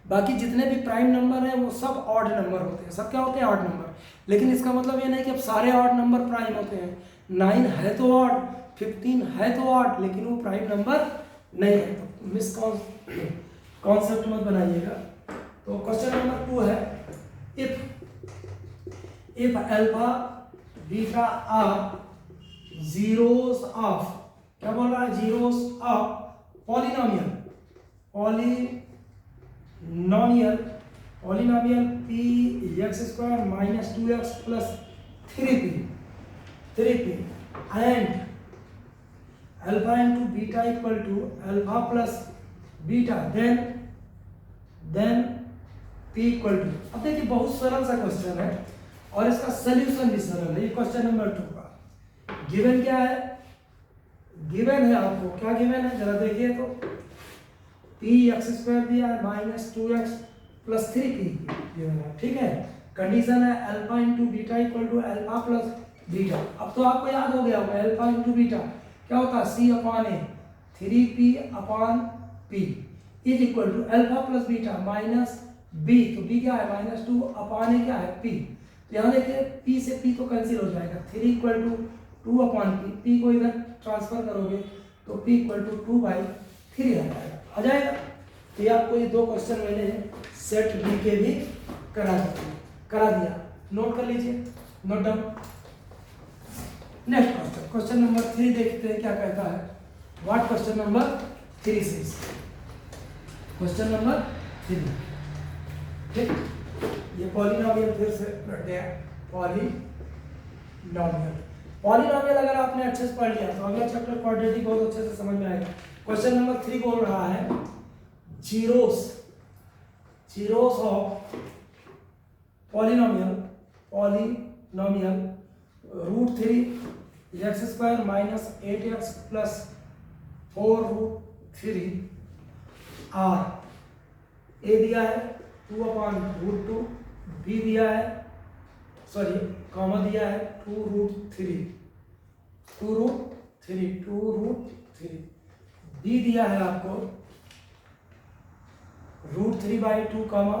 बाकी जितने भी प्राइम नंबर हैं वो सब ऑड नंबर होते हैं। सब क्या होते हैं? Odd number. लेकिन इसका मतलब ये नहीं कि अब सारे ऑड नंबर प्राइम होते हैं। 9 है तो ऑड, 15 है तो ऑड, लेकिन वो प्राइम नंबर नहीं है। तो कॉन्सेप्ट मत बनाइएगा। तो क्वेश्चन नंबर 2 है, if alpha beta are zeros of, क्या बोल रहा है, zeros of polynomial, polynomial P X square minus 2x plus 3p and alpha into beta equal to alpha plus beta then p equal to. अब देखिए बहुत सरल सा क्वेश्चन है और इसका सोल्यूशन भी सरल है। ये क्वेश्चन नंबर 2 का गिवन क्या है, गिवन है आपको क्या गिवन है जरा देखिए तो, पी एक्स स्क्वायर दिया है minus 2x plus 3p given है, ठीक है। कंडीशन है alpha into beta equal to alpha plus beta. अब तो आपको याद हो गया होगा अल्फा इंटू बीटा क्या होता है, c upon A 3p upon p is equal to alpha plus beta minus b, तो b क्या है माइनस 2 अपॉन ए क्या है p। तो यहाँ देखिए p से p तो कैंसिल हो जाएगा, 3 इक्वल टू 2 अपॉन p को इधर ट्रांसफर करोगे तो p इक्वल टू 2/3 आ जाएगा। तो ये आपको ये 2 क्वेश्चन मैंने सेट बी के भी करा दिया, नोट कर लीजिए, note down. Next question, question number 3 देखते हैं क्या कहता है। What question number 3 says, question number 3, ठीक, ये पॉलिनोमियल फिर से रट गया, पॉलिनोमियल अगर आपने अच्छे से पढ़ लिया तो अगला चैप्टर क्वाड्रेटिक बहुत अच्छे से समझ में आएगा। क्वेश्चन नंबर 3 बोल रहा है zeros of polynomial √3 x square minus 8x plus 4√3 are. A दिया है 2/√2, बी दिया है कॉमा दिया है 2√3, बी दिया है आपको √3/2 कामा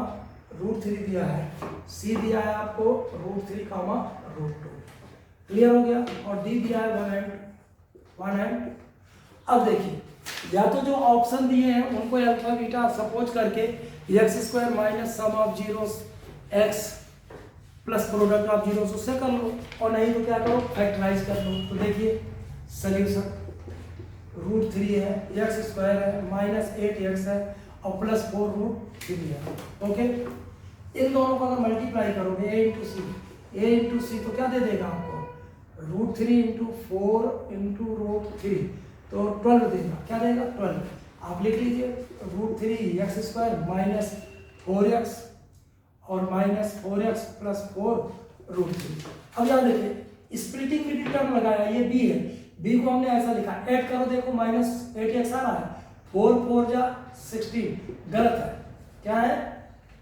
√3 दिया है, सी दिया है आपको √3 कामा √2। क्लियर हो गया। और डी दिया है 1 एंड। अब देखिए या तो जो ऑप्शन दिए हैं उनको अल्फा बीटा सपोज करके x square minus sum of zeros x plus product of zeros उससे कर लो, और नहीं तो क्या करो फैक्टराइज कर लो। तो देखिए सोल्यूशन √3 है, एक्स स्क्वायर है, माइनस 8x है और प्लस 4√3 है। ओके, इन दोनों को अगर मल्टीप्लाई करोगे a इंटू सी तो क्या दे देगा आपको, √3 इंटू 4 इंटू √3 तो 12 देगा। क्या देगा 12। आप लिख लीजिए √3 एक्स स्क्वायर माइनस 4x और माइनस 4x प्लस 4√3। अब यहाँ देखिए स्प्लिटिंग मिडिल टर्म लगाया, ये b है, b को हमने ऐसा लिखा, ऐड करो देखो माइनस 8x आ रहा है, 4 4 जा 16, गलत है, क्या है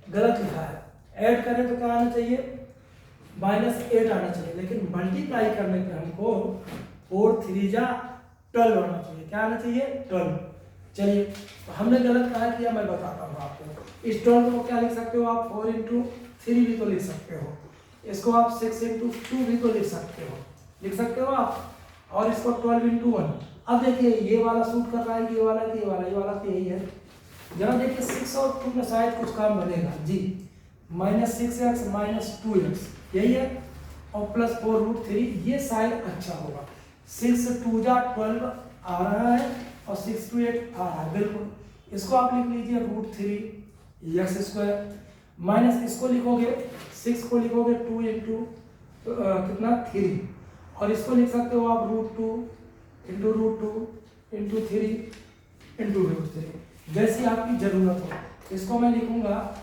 गलत लिखा है। ऐड करें तो क्या आना चाहिए -8 आना चाहिए, लेकिन मल्टीप्लाई करने पे हमको 4 3 जा 12 आना चाहिए। क्या आना चाहिए 12। चलिए तो हमने गलत कहा किया, मैं बताता हूँ आपको। इस 12 को क्या लिख सकते हो आप, 4 इंटू 3 भी तो लिख सकते हो, इसको आप 6 इंटू 2 भी तो लिख सकते हो आप, और इसको 12 इंटू 1। अब देखिए ये वाला सूट कर रहा है, ये वाला तो यही है। जरा देखिए 6 और 2 में शायद कुछ काम बनेगा जी, -6x माइनस 2x यही है, और प्लस 4√3 ये शायद अच्छा होगा। 6 2 जा 12 आ रहा है और 6 2 8 आ रहा है, बिल्कुल। इसको आप लिख लीजिए √3 एक्स स्क्वायर माइनस इसको लिखोगे 6 को लिखोगे 2 इंटू कितना 3, और इसको लिख सकते हो आप √2 इंटू √2 इंटू 3 इंटू √3, जैसी आपकी जरूरत हो। इसको मैं लिखूंगा,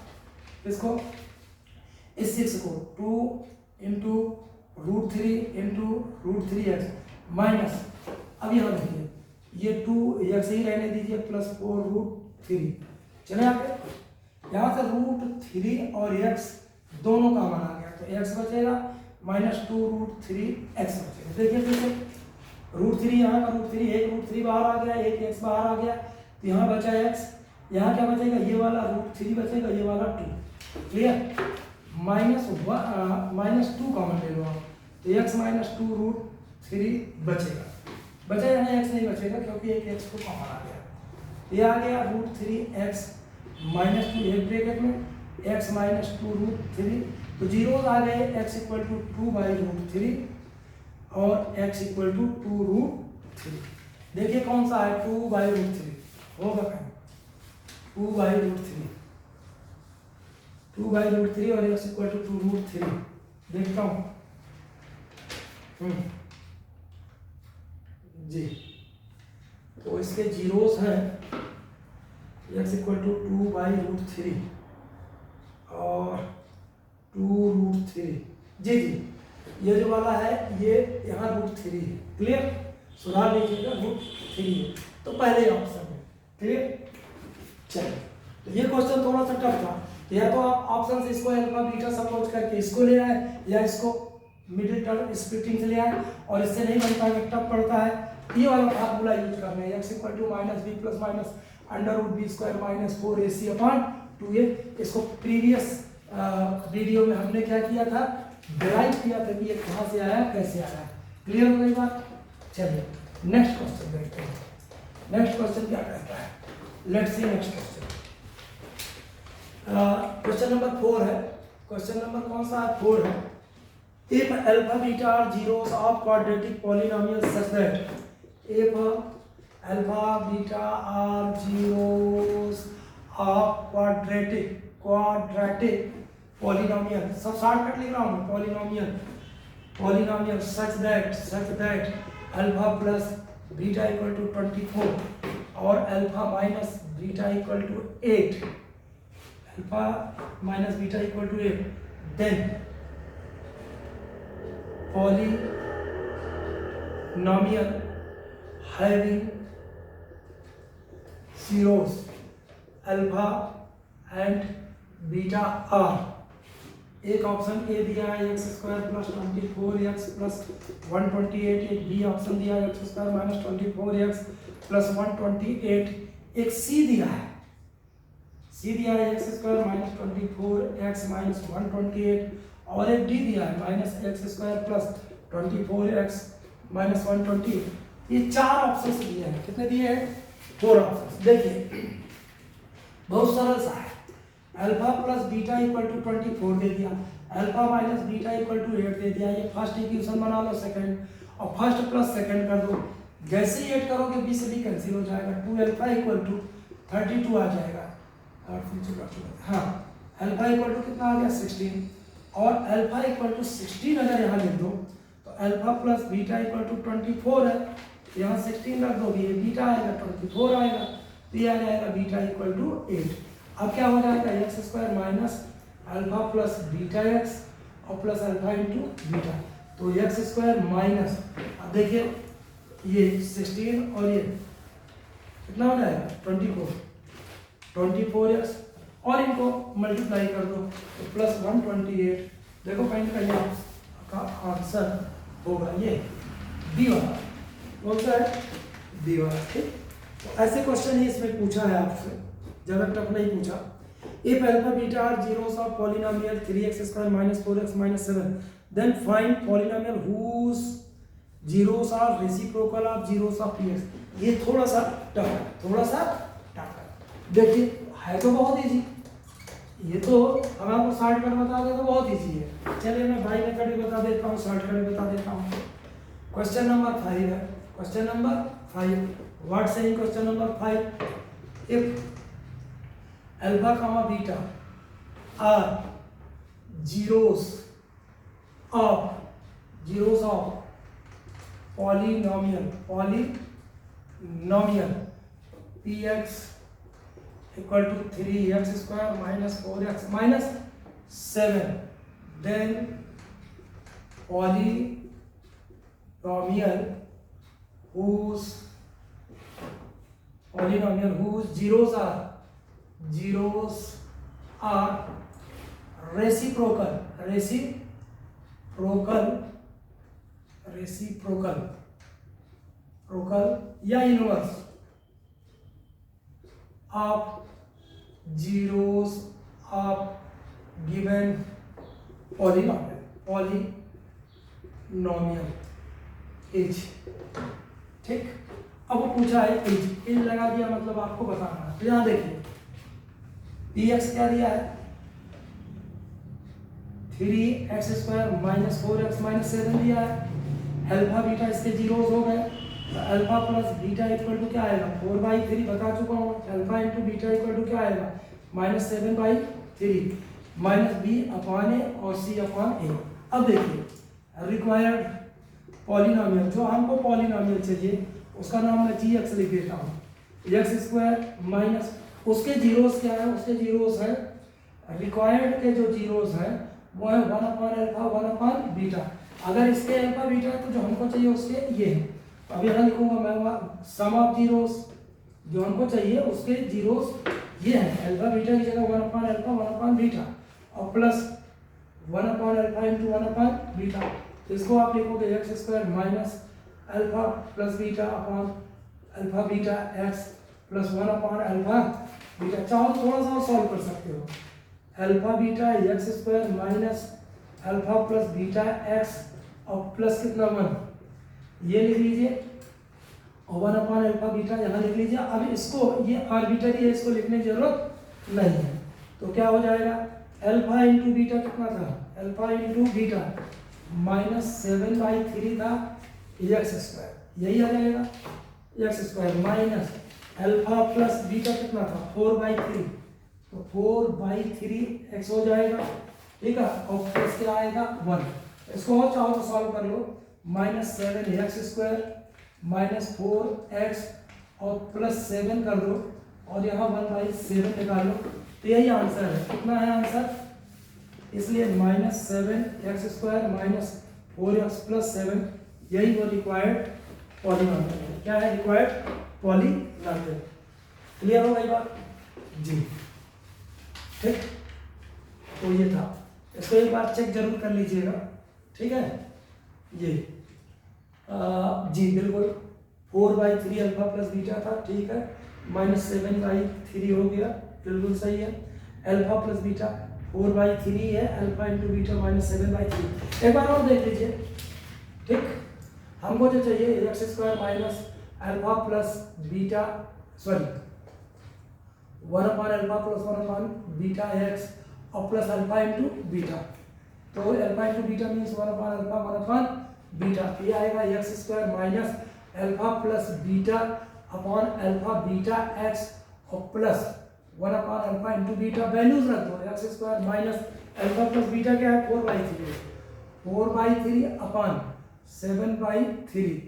इसको इस 6 को 2 इंटू √3 इंटू √3x माइनस, अब यहाँ देखिए ये 2x ही रहने दीजिए प्लस 4√3। चले आगे, यहाँ से √3 और x दोनों का मान आ गया, तो x बचेगा -2√3x बचेगा। देखिए फिर से √3 यहाँ का √3, एक √3 बाहर आ गया, एक x बाहर आ गया, तो यहाँ बचा x, यहाँ क्या बचेगा ये वाला √3 बचेगा, ये वाला 2। क्लियर, -2 कॉमन ले लो आप, तो x -2√3 बचेगा यहाँ x नहीं बचेगा क्योंकि एक x को कॉमन आ गया। ये आ गया √3x -2, एक ब्रैकेट में x -2√3, तो जीरो आ गए, x = 2/√3 और x इक्वल टू 2√3। देखिए कौन सा है, 2/√3 होगा कहीं, 2/√3, 2/√3 और x इक्वल टू 2√3। देखता हूँ जी, तो इसके जीरोस हैं, x इक्वल टू 2/√3 और 2√3। जी जी, ये जो वाला है ये यहाँ √3 है, क्लियर, सुधार लीजिएगा, √3 है, तो पहले ऑप्शन है, क्लियर। चलिए, तो ये क्वेश्चन थोड़ा सा टफ था, या तो आप ऑप्शन से इसको अल्फा बीटा सपोज करके इसको ले आए, या इसको मिडिल टर्म स्प्लिटिंग से ले आए, और इससे नहीं बनता है, टफ पड़ता है, ये वाला फार्मूला यूज करना है, x equal to minus B plus minus √b² minus 4ac/2a। इसको प्रीवियस वीडियो में हमने क्या किया था, डिराइव किया था कि ये कहाँ से आया, कैसे आया, क्लियर हो गई बात। चलिए नेक्स्ट क्वेश्चन देखते हैं, नेक्स्ट क्वेश्चन क्या कहता है, let's see next question. Question number 4 है, क्वेश्चन नंबर कौन सा है, 4 है। If alpha beta are zeros of quadratic polynomial such that if alpha beta are zeros of quadratic polynomial, सब शॉर्टकट लिख रहा हूँ, polynomial such that alpha plus beta equal to 24 और alpha minus beta equal to 8, alpha minus beta equal to 8, then polynomial having zeros alpha and beta are, एक ऑप्शन ए दिया है x² प्लस 24x प्लस 128, एक बी ऑप्शन दिया है x² माइनस 24x प्लस 128, एक सी दिया है, x² माइनस 24x माइनस 128, और एक डी दिया है -x² प्लस 24x माइनस 120। ये 4 ऑप्शंस दिए हैं, कितने दिए हैं, 4 ऑप्शंस। देखिए बहुत सरल सा है, alpha plus beta equal to 24 दे दिया, alpha minus beta equal to 8 दे दिया, ये फर्स्ट इक्वेशन बना लो, सेकंड, और फर्स्ट प्लस सेकंड कर दो, जैसे ही ऐड करोगे बी से बी कैंसिल हो जाएगा, 2 अल्फा इक्वल टू 32 आ जाएगा, हाँ अल्फा इक्वल टू कितना आ गया 16, और अल्फा इक्वल टू 16 अगर यहाँ लिख दो तो alpha plus beta equal to 24 है, यहाँ 16 रख दोगे, ये बीटा आएगा 24 आएगा, तो ये आ जाएगा बीटा इक्वल टू 8। अब क्या हो जाएगा, x² minus alpha plus beta x और प्लस अल्फा इंटू बीटा, तो x² माइनस, अब देखिए ये 16 और ये कितना हो जाएगा 24x, और इनको मल्टीप्लाई कर दो तो प्लस 128, देखो कहीं ना कहीं आपका आंसर होगा ये बी वाला, कौन सा है, बी वाला, ठीक। तो ऐसे क्वेश्चन ही इसमें पूछा है आपसे, ज़्यादा टफ नहीं पूछा। If alpha beta are zeros of polynomial 3x² minus 4x minus 7, then find polynomial whose zeros are reciprocal of zeros of px। ये थोड़ा सा टफ है, देखिए है तो बहुत इजी, ये तो हम आपको शॉर्टकट बता दे तो बहुत इजी है। चलिए मैं बाई मेथड भी बता देता हूँ, शॉर्टकट भी बता देता हूँ। क्वेश्चन नंबर 5 है, question number 5, what saying question number 5, if alpha comma beta are zeros of polynomial px equal to 3x² minus 4x minus 7, then polynomial whose zeros are reciprocal या inverse of zeros of given polynomial as, ठीक। अब वो पूछा है एज लगा दिया, मतलब आपको बताना है। तो यहाँ देखिए px क्या दिया है 3x² माइनस 4x माइनस 7 दिया है, अल्फा बीटा इसके जीरोस हो गए, तो alpha plus beta equal to क्या आएगा 4/3, बता चुका हूँ। Alpha into beta equal to क्या आएगा -7/3 माइनस बी अपॉन ए और सी अपॉन ए। अब देखिए रिक्वायर्ड पॉलिनोमियल, जो हमको पॉलिनोमियल चाहिए उसका नाम मैं जी एक्स लिख देता हूँ, एक्स स्क्वायर माइनस उसके जीरोस क्या है, उसके जीरोस है रिक्वायर्ड के जो जीरोस हैं वो है 1/अल्फा 1/बीटा। अगर इसके अल्फा बीटा है तो जो हमको चाहिए उसके ये है। अब यहाँ लिखूंगा मैं सम ऑफ जीरोस, जो हमको चाहिए उसके जीरोस ये है, अल्फा बीटा की जगह 1/अल्फा 1/बीटा और प्लस 1/अल्फा इंटू 1/बीटा। तो इसको आप लिखोगे x square minus alpha plus beta upon alpha beta x plus 1/अल्फा बीटा। चाहो थोड़ा सा सॉल्व कर सकते हो, alpha beta x square minus alpha plus beta x और प्लस कितना 1 ये लिख लीजिए और 1/अल्फा बीटा यहाँ लिख लीजिए। अब इसको ये आर्बिट्ररी है, इसको लिखने की जरूरत नहीं है। तो क्या हो जाएगा अल्फा इंटू बीटा कितना था, अल्फा इंटू बीटा -7/3 था एक्स स्क्वायर, यही आ जाएगा x square minus alpha plus beta कितना था 4/3, तो 4/3 एक्स हो जाएगा, ठीक है। और प्लस क्या आएगा 1, इसको और चाहो तो सॉल्व कर लो, -7x² -4x और +7 कर दो और यहाँ 1/7 निकालो, तो यही आंसर है। कितना है आंसर, इसलिए -7x² -4x +7 यही वो रिक्वायर्ड पॉलीनॉमियल है। क्या है रिक्वायर्ड पॉलीनॉमियल। क्लियर हो गई बात जी, ठीक। तो ये था, इसको एक बार चेक जरूर कर लीजिएगा, ठीक है। ये जी बिल्कुल 4/3 अल्फा प्लस बीटा था, ठीक है, -7/3 हो गया, बिल्कुल सही है। अल्फा प्लस बीटा 4/3 है, अल्फा इंटू बीटा -7/3। एक बार और देख लीजिए, ठीक। हमको जो चाहिए x square minus alpha plus beta, sorry 1/अल्फा प्लस 1/बीटा एक्स और प्लस अल्फा इंटू बीटा। तो अल्फा इंटू बीटा मीन्स 1/अल्फा 1/बीटा। ये आएगा x square minus alpha plus beta upon alpha beta x और प्लस 1/अल्फा इंटू बीटा। वैल्यूज रख दो, x square minus alpha plus beta क्या है 4/3 अपॉन 7/3,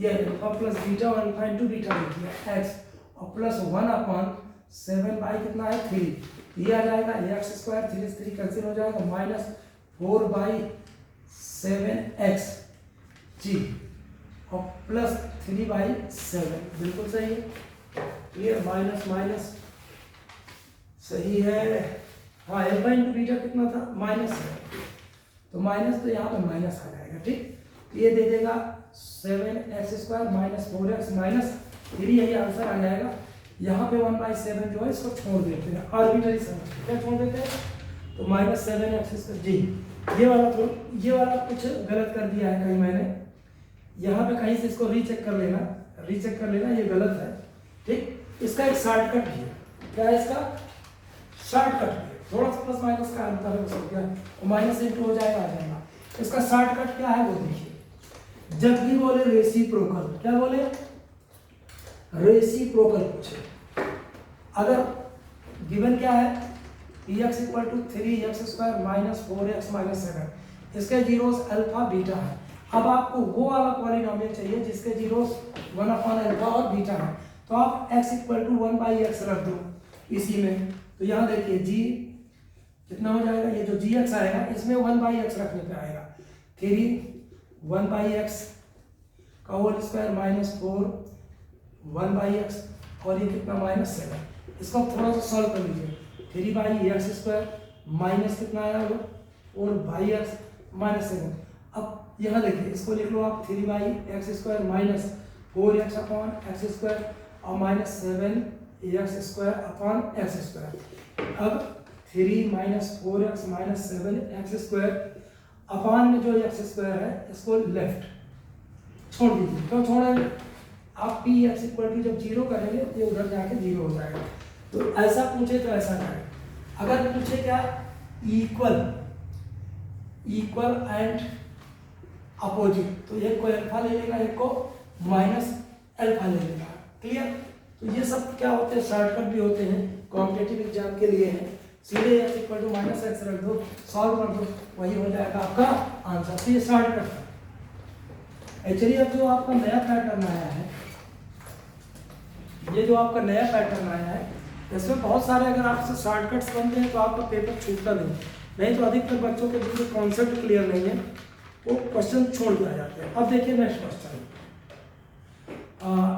ये अल्फा प्लस बीटा और अल्फा इंटू बीटा लिख दिया एक्स और प्लस 1/7 कितना है 3, ये आ जाएगा एक्स स्क्वायर 3 से 3 कैंसिल हो जाएगा -4/7x जी और प्लस 3/7, बिल्कुल सही है। क्लियर, माइनस माइनस सही है। हाँ अल्फा इंटू बीटा कितना था माइनस है, तो माइनस तो यहाँ पे माइनस आ जाएगा, ठीक। ये दे देगा 7x² -4x -3, यही आंसर आ जाएगा। यहाँ पे 1/7 जो है इसको छोड़ देते हैं, आर्बिट्ररी समझ क्या छोड़ देते हैं, तो -7x² जी। ये वाला कुछ गलत कर दिया है कहीं मैंने, यहाँ पे कहीं से इसको रीचेक कर लेना, ये गलत है, ठीक। इसका एक शॉर्टकट भी है, क्या है इसका शॉर्टकट भी है, थोड़ा सा प्लस माइनस का अंतर है उसको, क्या माइनस इंटू हो जाएगा आ जाएगा। इसका शॉर्टकट क्या है वो देखिए, जब भी बोले रेसिप्रोकल, क्या बोले रेसिप्रोकल पूछे, अगर गिवन क्या है px = 3x² -4x -7, इसके जीरोस अल्फा बीटा है। अब आपको वो वाला पॉलिनोमियल चाहिए जिसके जीरोस 1/अल्फा और बीटा है, तो आप x = 1/x रख दो इसी में। तो यहाँ देखिए g कितना हो जाएगा, ये जो gx आएगा इसमें 1/x रखने पे आएगा, 3 1/x का होल स्क्वायर -4 1/x और ये कितना -7। इसको थोड़ा सा सॉल्व कर लीजिए, 3/x² माइनस कितना आया वो 4/x -7। अब यहाँ देखिए इसको लिख लो आप 3/x² -4x अपॉन x² और -7x² अपॉन x²। अब 3 -4x -7x² अपॉन में जो x² है इसको लेफ्ट छोड़ दीजिए। क्यों छोड़ेंगे, आप px = जब 0 करेंगे तो ये उधर जाके 0 हो जाएगा। तो ऐसा पूछे तो ऐसा करें, अगर पूछे क्या इक्वल एंड अपोजिट, तो एक को अल्फा ले लेगा, एक को माइनस अल्फा ले लेगा। क्लियर? तो ये सब क्या होते हैं, शॉर्टकट भी होते हैं, कॉम्पिटिटिव एग्जाम के लिए है। सीधे x equal to minus X रख दो, सॉल्व कर दो, वही हो जाएगा आपका आंसर। तो ये शॉर्टकट है। एक्चुअली अब जो आपका नया पैटर्न आया है, ये जो आपका नया पैटर्न आया है, इसमें बहुत सारे अगर आपसे शॉर्टकट्स बनते हैं तो आपका पेपर छूटता नहीं तो अधिकतर बच्चों के जो कॉन्सेप्ट क्लियर नहीं है वो क्वेश्चन छोड़ दिया जाते हैं। अब देखिए next question,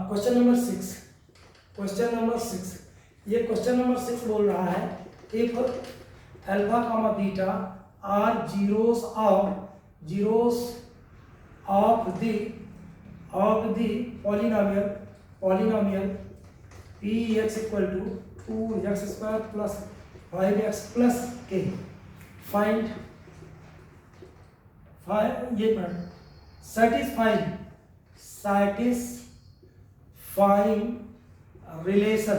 question number 6। Question number 6, ये क्वेश्चन नंबर 6 बोल रहा है if alpha comma beta are zeros of the polynomial P X equal to 2x square plus 5x plus K, find ये सैटिस्फाइंग रिलेशन,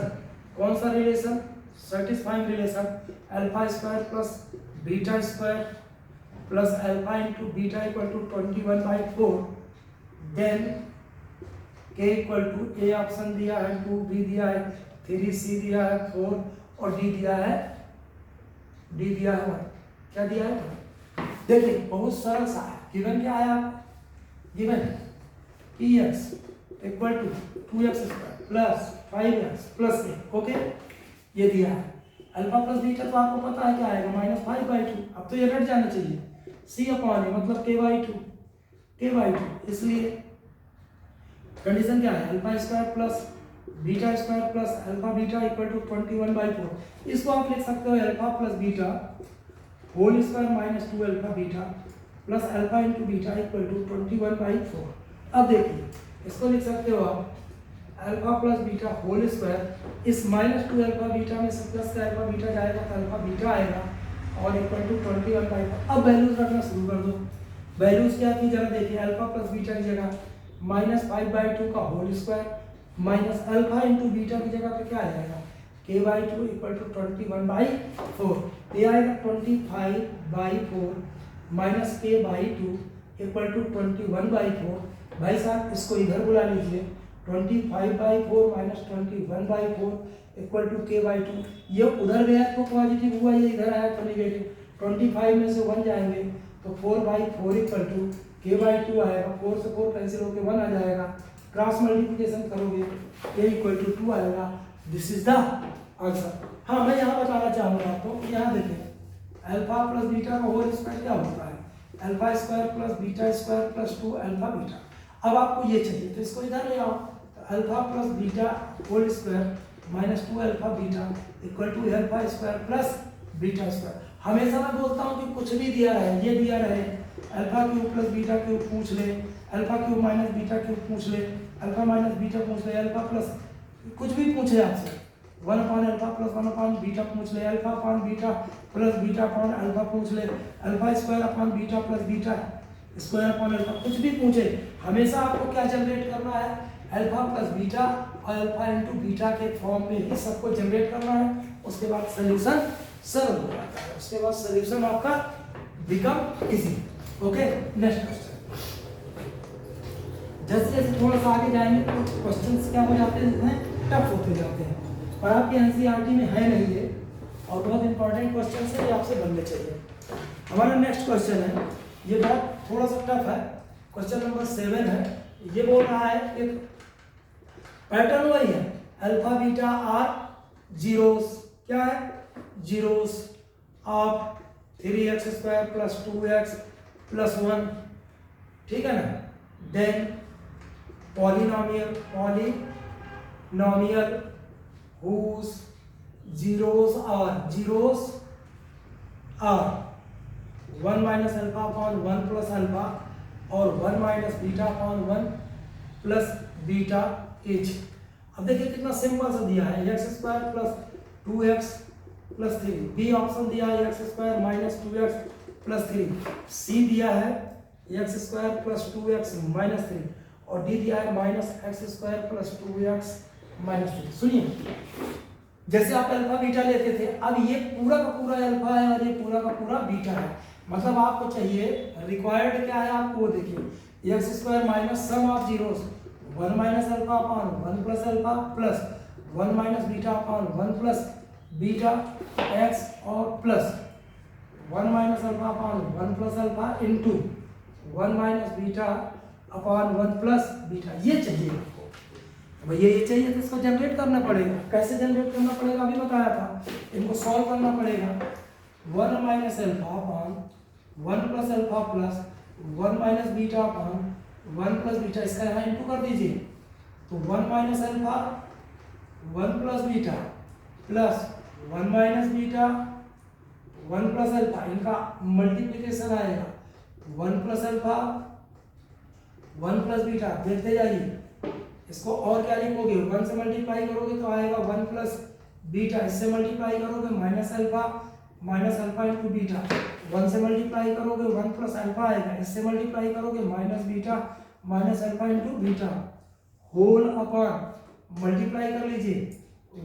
कौन सा relation, satisfying relation alpha square plus beta square plus alpha into beta equal to 21/4, then के इक्वल टू ए ऑप्शन दिया है 2, बी दिया है 3, सी दिया है 4 और डी दिया है 1। क्या दिया है? देखिए बहुत सरल सा है। गिवन क्या है आपको? Given P X equal to 2x square plus 5x plus A, okay, ये दिया है। अल्फा प्लस बीटा तो आपको पता है क्या आएगा, -5/2। अब तो ये रट जाना चाहिए, c अपॉन ए मतलब k/2, इसलिए कंडीशन क्या है, alpha square plus beta square plus alpha beta equal to 21/4। इसको आप लिख सकते हो alpha plus beta whole square minus 2 alpha beta plus alpha into beta equal to 21/4। अब देखिए इसको लिख सकते हो आप alpha plus beta whole square, इस -2 अल्फा बीटा में से प्लस का अल्फा बीटा जाएगा तो अल्फा बीटा आएगा और इक्वल टू 21/4। अब वैल्यूज रखना शुरू कर दो। वैल्यूज क्या थी जरा देखिए, अल्फा प्लस बीटा की जगह -5/2 का whole square minus alpha into beta की जगह पे क्या आ जाएगा, k/2 इक्वल टू 21/4। ये आएगा 25/4 माइनस k/2 इक्वल टू 21/4। भाई साहब इसको इधर बुला लीजिए, 25/4 माइनस 21/4 इक्वल टू k/2। ये उधर गया तो पॉजिटिव हुआ, ये इधर आया तो नेगेटिव। 25 में से 1 जाएंगे तो 4/4 इक्वल टू k/2 आएगा। 4 से 4 कैंसिल होकर 1 आ जाएगा। क्रॉस मल्टीप्लिकेशन करोगे k इक्वल टू 2 आएगा। This is the answer. हाँ, मैं यहाँ बताना चाहूँगा आपको, यहाँ देखिए अल्फा प्लस बीटा का होल स्क्वायर क्या होता है, alpha square plus beta square plus 2 alpha beta. अब आपको ये चाहिए तो इसको इधर ले आओ, तो alpha plus beta whole square minus 2 alpha beta equal to alpha square plus beta square. हमेशा मैं बोलता हूँ कि कुछ भी दिया रहे, ये दिया रहे alpha cube plus beta cube पूछ ले, alpha cube minus beta cube पूछ ले, अल्फा माइनस बीटा पूछ ले, अल्फा प्लस कुछ भी पूछे आपसे, 1/अल्फा प्लस 1/बीटा पूछ ले, alpha upon beta plus beta upon alpha पूछ ले, alpha square upon beta plus beta square upon alpha, कुछ भी पूछे, हमेशा आपको क्या जनरेट करना है, अल्फा प्लस बीटा और अल्फा इंटू बीटा के फॉर्म में ही सबको जनरेट करना है। उसके बाद सोल्यूशन सरल हो जाता है, उसके बाद सोल्यूशन आपका become easy. Okay, next question. जैसे जैसे थोड़ा सा आगे जाएंगे कुछ क्वेश्चंस क्या हो जाते हैं, टफ होते जाते हैं, और आपके एनसीईआरटी में है नहीं ये, और बहुत इंपॉर्टेंट क्वेश्चन है, ये आपसे बनने चाहिए। हमारा नेक्स्ट क्वेश्चन है, ये बहुत थोड़ा सा टफ है, क्वेश्चन नंबर 7 है। ये बोल रहा है कि पैटर्न वही है, अल्फा बीटा आर जीरोस, क्या है, zeros of 3x square plus 2x plus 1, ठीक है ना। Then polynomial whose zeros are 1 minus alpha upon 1 plus alpha और 1 minus beta upon 1 plus beta each। अब देखिए कितना सिंपल सा दिया है, x square plus 2x plus 3, B option दिया है x square minus 2x plus 3, C दिया है x square plus 2x minus 3 और डी दिया है minus x square plus 2x minus 3। सुनिए, जैसे आप अल्फा बीटा लेते थे, अब ये पूरा का पूरा अल्फा है और ये पूरा का पूरा बीटा है, मतलब आपको चाहिए रिक्वायर्ड क्या है आपको वो देखिए, x square minus sum of zeros 1 minus alpha upon 1 plus alpha plus 1 minus beta upon 1 plus beta x और plus 1 minus alpha upon 1 plus alpha into 1 minus beta upon 1 plus beta, ये चाहिए आपको। भैया ये चाहिए तो इसको जनरेट करना पड़ेगा। कैसे जनरेट करना पड़ेगा अभी बताया था, इनको सॉल्व करना पड़ेगा। 1 minus alpha upon 1 plus alpha plus 1 minus beta upon 1 plus beta, इसका यहाँ इंटू कर दीजिए तो 1 minus alpha 1 plus beta plus 1 minus beta 1 plus alpha, इनका मल्टीप्लिकेशन आएगा 1 प्लस अल्फा 1 प्लस बीटा। देखते जाइए इसको और क्या लिखोगे, 1 से मल्टीप्लाई करोगे तो आएगा 1 प्लस बीटा, इससे मल्टीप्लाई करोगे माइनस अल्फा इंटू बीटा, 1 से मल्टीप्लाई करोगे 1 प्लस अल्फा आएगा, इससे मल्टीप्लाई करोगे minus beta minus alpha into beta whole upon multiply कर लीजिए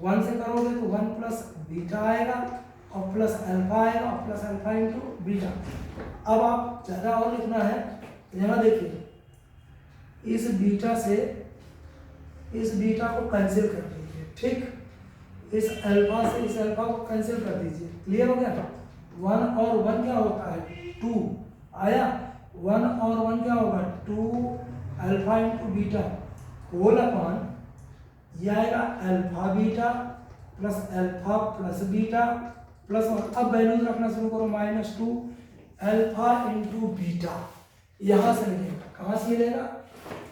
1 से करोगे तो 1 प्लस बीटा आएगा और प्लस अल्फा आएगा और प्लस अल्फा इंटू बीटा। अब आप ज़्यादा और लिखना है, यहाँ देखिए इस बीटा से इस बीटा को कैंसिल कर दीजिए, ठीक, इस अल्फा से इस अल्फा को कैंसिल कर दीजिए। क्लियर हो गया? 1 और 1 क्या होता है 2 आया, 1 और 1 क्या होगा 2 alpha into beta whole upon ये आएगा alpha beta plus beta plus 1। अब वैल्यूज रखना शुरू करो, -2 अल्फा इंटू बीटा, यहाँ से मिलेगा, कहाँ से मिलेगा,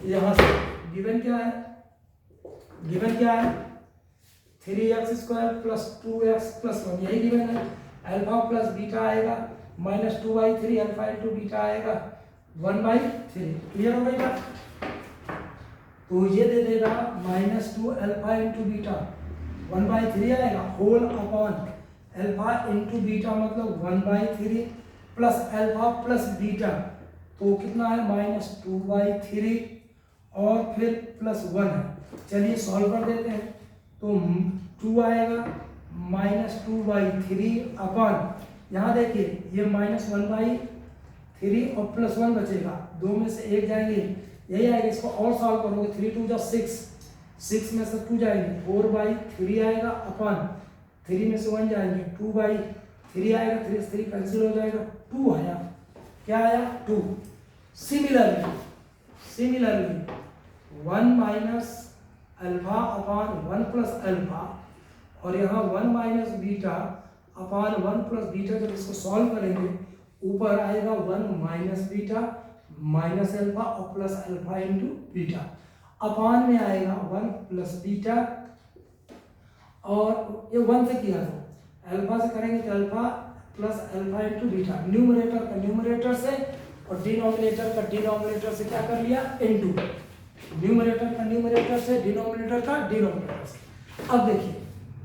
यहाँ से। गिवन क्या है 3x square plus 2x plus 1, यही गिवन है। अल्फा प्लस बीटा आएगा -2/3 अल्फा इंटू बीटा आएगा 1/3। क्लियर हो गई बात? तो ये दे देगा -2 अल्फा इंटू बीटा 1/3 आएगा whole upon alpha into beta मतलब 1/3 प्लस अल्फा प्लस बीटा तो कितना है -2/3 और फिर प्लस 1 है। चलिए सॉल्व कर देते हैं तो 2 आएगा -2/3 अपॉन, यहाँ देखिए ये -1/3 और प्लस 1 बचेगा, 2 में से 1 जाएंगे, यही आएगा। इसको और सॉल्व करोगे 3 2 6, 6 में से 2 जाएंगे 4/3 आएगा अपॉन 3 में से 1 जाएंगे 2/3 आएगा, 3 से 3 कैंसिल हो जाएगा, 2 आया। क्या आया 2। Similarly 1 minus alpha upon 1 plus alpha और यहाँ 1 minus beta upon 1 plus beta, जब इसको सॉल्व करेंगे ऊपर आएगा 1 माइनस बीटा माइनस अल्फा और plus alpha into beta, upon में आएगा 1 प्लस बीटा और ये 1 से किया था, अल्फा से करेंगे तो alpha plus alpha into beta, numerator का न्यूमरेटर से और डिनोमिनेटर का डिनोमिनेटर से क्या कर लिया इंटू, न्यूमरेटर का न्यूमरेटर से डिनोमिनेटर का डिनोमिनेटर से। अब देखिए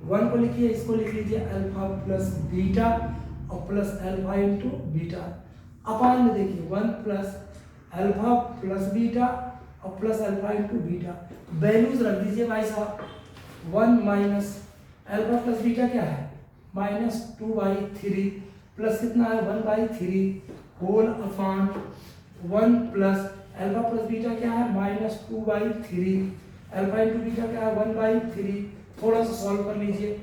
1 को लिखिए, इसको लिख लीजिए अल्फा प्लस बीटा और plus alpha into beta, upon में देखिए 1 प्लस अल्फा प्लस बीटा और plus alpha into beta. Values रख दीजिए भाई साहब, 1 माइनस अल्फा प्लस बीटा क्या है -2/3 प्लस कितना है 1/3 whole upon 1 plus alpha plus beta क्या है -2/3 अल्फा इंटू बीटा क्या है 1/3। थोड़ा सा सॉल्व कर लीजिए,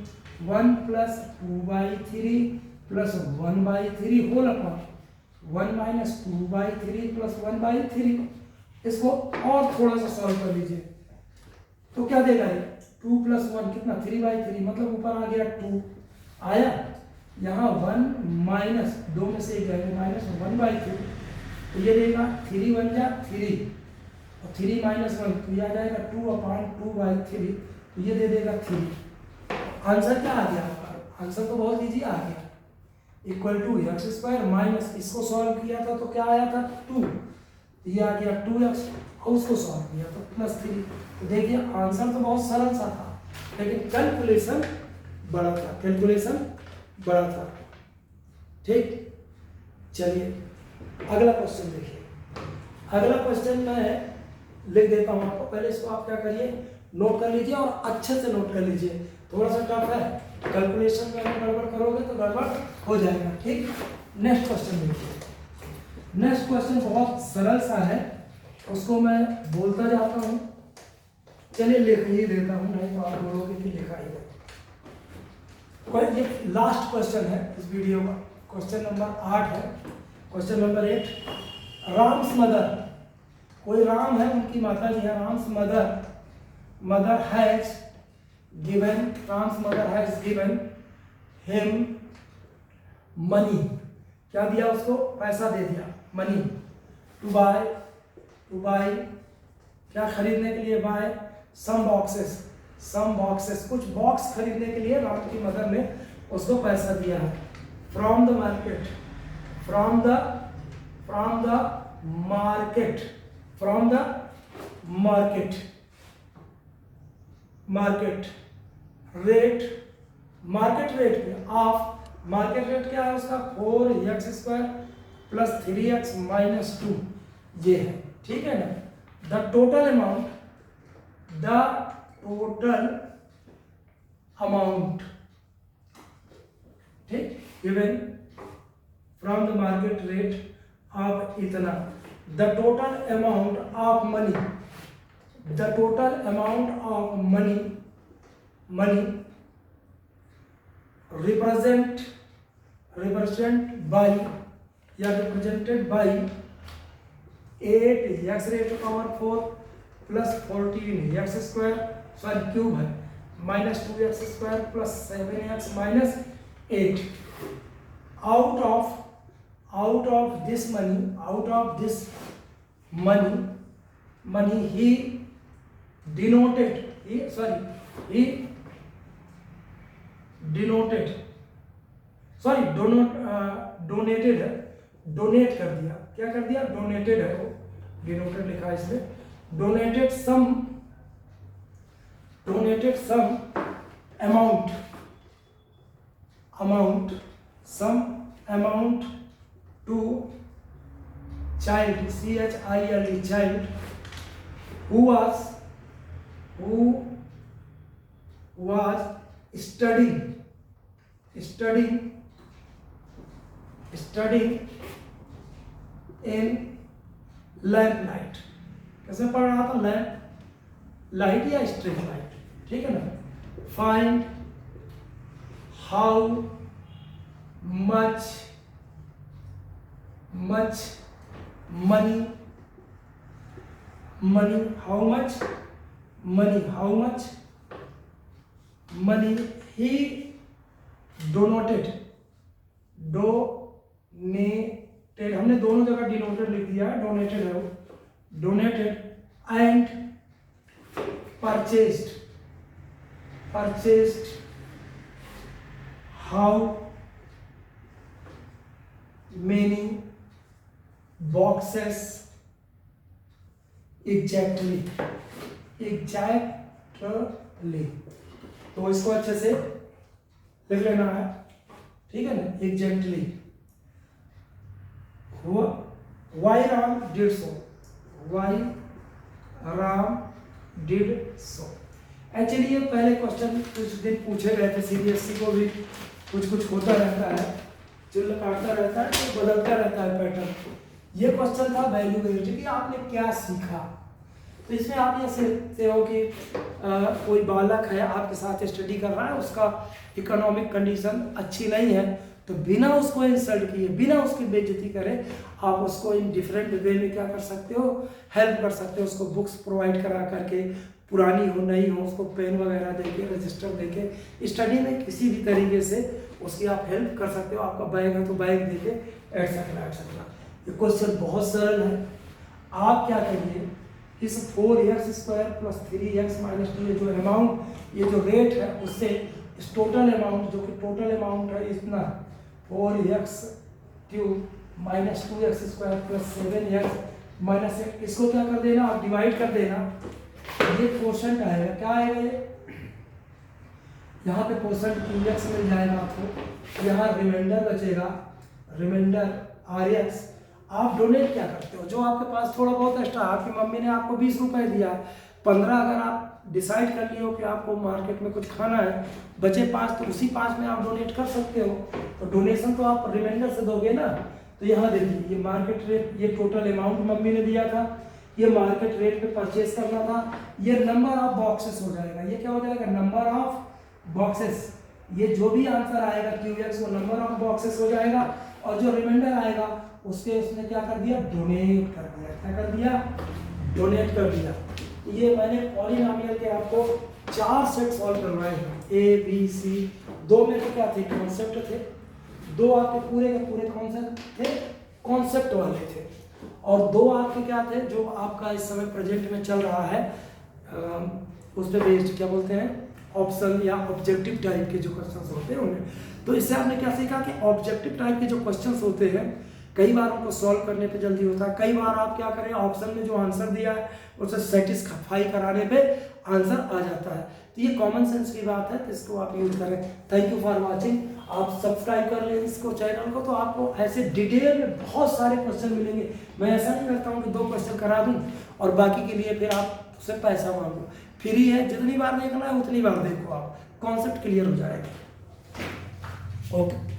1 plus 2/3 plus 1/3 whole upon 1 minus 2/3 plus 1/3। इसको और थोड़ा सा सॉल्व कर लीजिए तो क्या देगा ये 2 प्लस 1 कितना 3/3 मतलब ऊपर आ गया 2 आया, यहाँ 1 माइनस 2 में से 1 जाएगा -1/3 तो ये देगा 3 बन जा 3 और 3 माइनस 1 तो ये आ जाएगा 2/2/3 तो ये दे देगा 3। आंसर क्या आ गया आपका? आंसर तो बहुत इजी आ गया, equal to X square minus, इसको सॉल्व किया था तो क्या आया था 2, ये आ गया 2x और उसको सॉल्व किया तो +3। तो देखिए आंसर तो बहुत सरल सा था लेकिन कैलकुलेशन बड़ा था, ठीक। चलिए अगला क्वेश्चन देखिए, अगला क्वेश्चन मैं लिख देता हूँ आपको, पहले इसको आप क्या करिए नोट कर लीजिए और अच्छे से नोट कर लीजिए, थोड़ा सा टफ है, कैलकुलेशन में अगर गड़बड़ करोगे तो गड़बड़ हो जाएगा, ठीक। नेक्स्ट क्वेश्चन देखिए, नेक्स्ट क्वेश्चन बहुत सरल सा है, उसको मैं बोलता जाता हूँ। चलिए लिख ही देता हूँ, नहीं तो आप बोलोगे कि लिखा ही है। ये लास्ट क्वेश्चन है इस वीडियो का, क्वेश्चन नंबर 8 है। क्वेश्चन नंबर 8, राम्स मदर, कोई राम है, उनकी माता जी है। Ram's mother has given, Ram's mother has given him money, क्या दिया उसको, पैसा दे दिया, मनी, टू बाय क्या खरीदने के लिए, बाय सम बॉक्सेस, कुछ बॉक्स खरीदने के लिए राम की मदर ने उसको पैसा दिया है। From the market rate of, market rate क्या है उसका, 4x² प्लस 3x माइनस 2, ये है, ठीक है ना। द टोटल अमाउंट, ठीक, given from the market rate of इतना, the total amount of money represented by 8x raised to power 4 plus 14x² sorry cube है, minus 2x² plus 7x minus 8। Out of this money he donate कर दिया, क्या कर दिया, डोनेटेड है वो, डिनोटेड लिखा है इसमें, donated sum amount to child, child who was studying in lamp light, कैसे पढ़ रहा था, लैंप लाइट या स्ट्रीट लाइट, ठीक है ना। Find how much money he donated, हमने दोनों जगह डिनोटेड लिख दिया है, डोनेटेड है वो, donated and purchased how many boxes exactly, तो इसको अच्छे से लिख लेना है, ठीक है ना, exactly. Why Ram did so? Actually ये पहले क्वेश्चन कुछ दिन पूछे गए थे, सीबीएसई को भी कुछ होता रहता है, चिल्ल काटता रहता है, तो बदलता रहता है पैटर्न। ये क्वेश्चन था वैल्यू वेरिएबिलिटी कि आपने क्या सीखा। तो इसमें आप ये सीखते हो कि कोई बालक है आपके साथ स्टडी कर रहा है, उसका इकोनॉमिक कंडीशन अच्छी नहीं है, तो बिना उसको इंसल्ट किए, बिना उसकी बेइज्जती करे, आप उसको इन डिफरेंट वे में क्या कर सकते हो, हेल्प कर सकते हो। उसको बुक्स प्रोवाइड करा करके, पुरानी हो नई हो, उसको पेन वगैरह देके, रजिस्टर देके, स्टडी में किसी भी तरीके से उसकी आप हेल्प कर सकते हो। आपका बैग है तो बैग देके, एटसेट्रा। ये क्वेश्चन बहुत सरल है। आप क्या करिए, इस 4x² प्लस 3x माइनस 2 ये जो अमाउंट, ये जो रेट है, उससे इस टोटल अमाउंट, जो कि टोटल अमाउंट है इतना 4x³ minus 2x² plus 7x minus 8, इसको क्या कर देना, आप डिवाइड कर देना। ये क्वोशंट आएगा, क्या आएगा ये, यहाँ पे क्वोशंट 2x मिल जाएगा आपको, यहाँ रिमाइंडर बचेगा, रिमाइंडर rx। आप डोनेट क्या करते हो, जो आपके पास थोड़ा बहुत एक्स्ट्रा, आपकी मम्मी ने आपको 20 रुपए दिया, 15 अगर आप डिसाइड कर लियो कि आपको मार्केट में कुछ खाना है, बचे 5, तो उसी 5 में आप डोनेट कर सकते हो। तो डोनेशन तो आप रिमाइंडर से दोगे ना, तो यहाँ देखिए ये मार्केट रेट, ये टोटल अमाउंट मम्मी ने दिया था, ये मार्केट रेट पे परचेस करना था, ये नंबर ऑफ बॉक्सेस हो जाएगा, ये क्या हो जाएगा नंबर ऑफ बॉक्सेस, ये जो भी आंसर आएगा QX वो नंबर ऑफ बॉक्सेस हो जाएगा, और जो रिमाइंडर आएगा उसके उसने क्या कर दिया डोनेट कर दिया, क्या कर दिया डोनेट कर दिया। ये मैंने पॉलिनोमियल के आपको 4 सेट सॉल्व करवाए हैं, A B C, 2 में तो क्या थे कॉन्सेप्ट थे, 2 आपके पूरे के पूरे कॉन्सेप्ट थे, कॉन्सेप्ट वाले थे, और 2 आपके क्या थे जो आपका इस समय प्रोजेक्ट में चल रहा है उस पर बेस्ड क्या बोलते हैं ऑप्शन या ऑब्जेक्टिव टाइप के जो क्वेश्चंस होते हैं उन्हें। तो इससे आपने क्या सीखा कि ऑब्जेक्टिव टाइप के जो क्वेश्चंस होते हैं कई बार उनको सॉल्व करने पे जल्दी होता है, कई बार आप क्या करें ऑप्शन में जो आंसर दिया है उसे सेटिस्फाई कराने पे आंसर आ जाता है। तो ये कॉमन सेंस की बात है, तो इसको आप यूज करें। Thank you for watching. आप सब्सक्राइब कर लें इसको चैनल को, तो आपको ऐसे डिटेल में बहुत सारे क्वेश्चन मिलेंगे। मैं ऐसा नहीं करता हूँ कि 2 क्वेश्चन करा दूँ और बाकी के लिए फिर आप उससे पैसा मांगो, फ्री है, जितनी बार देखना है उतनी बार देखो, आप कॉन्सेप्ट क्लियर हो जाएगा। ओके।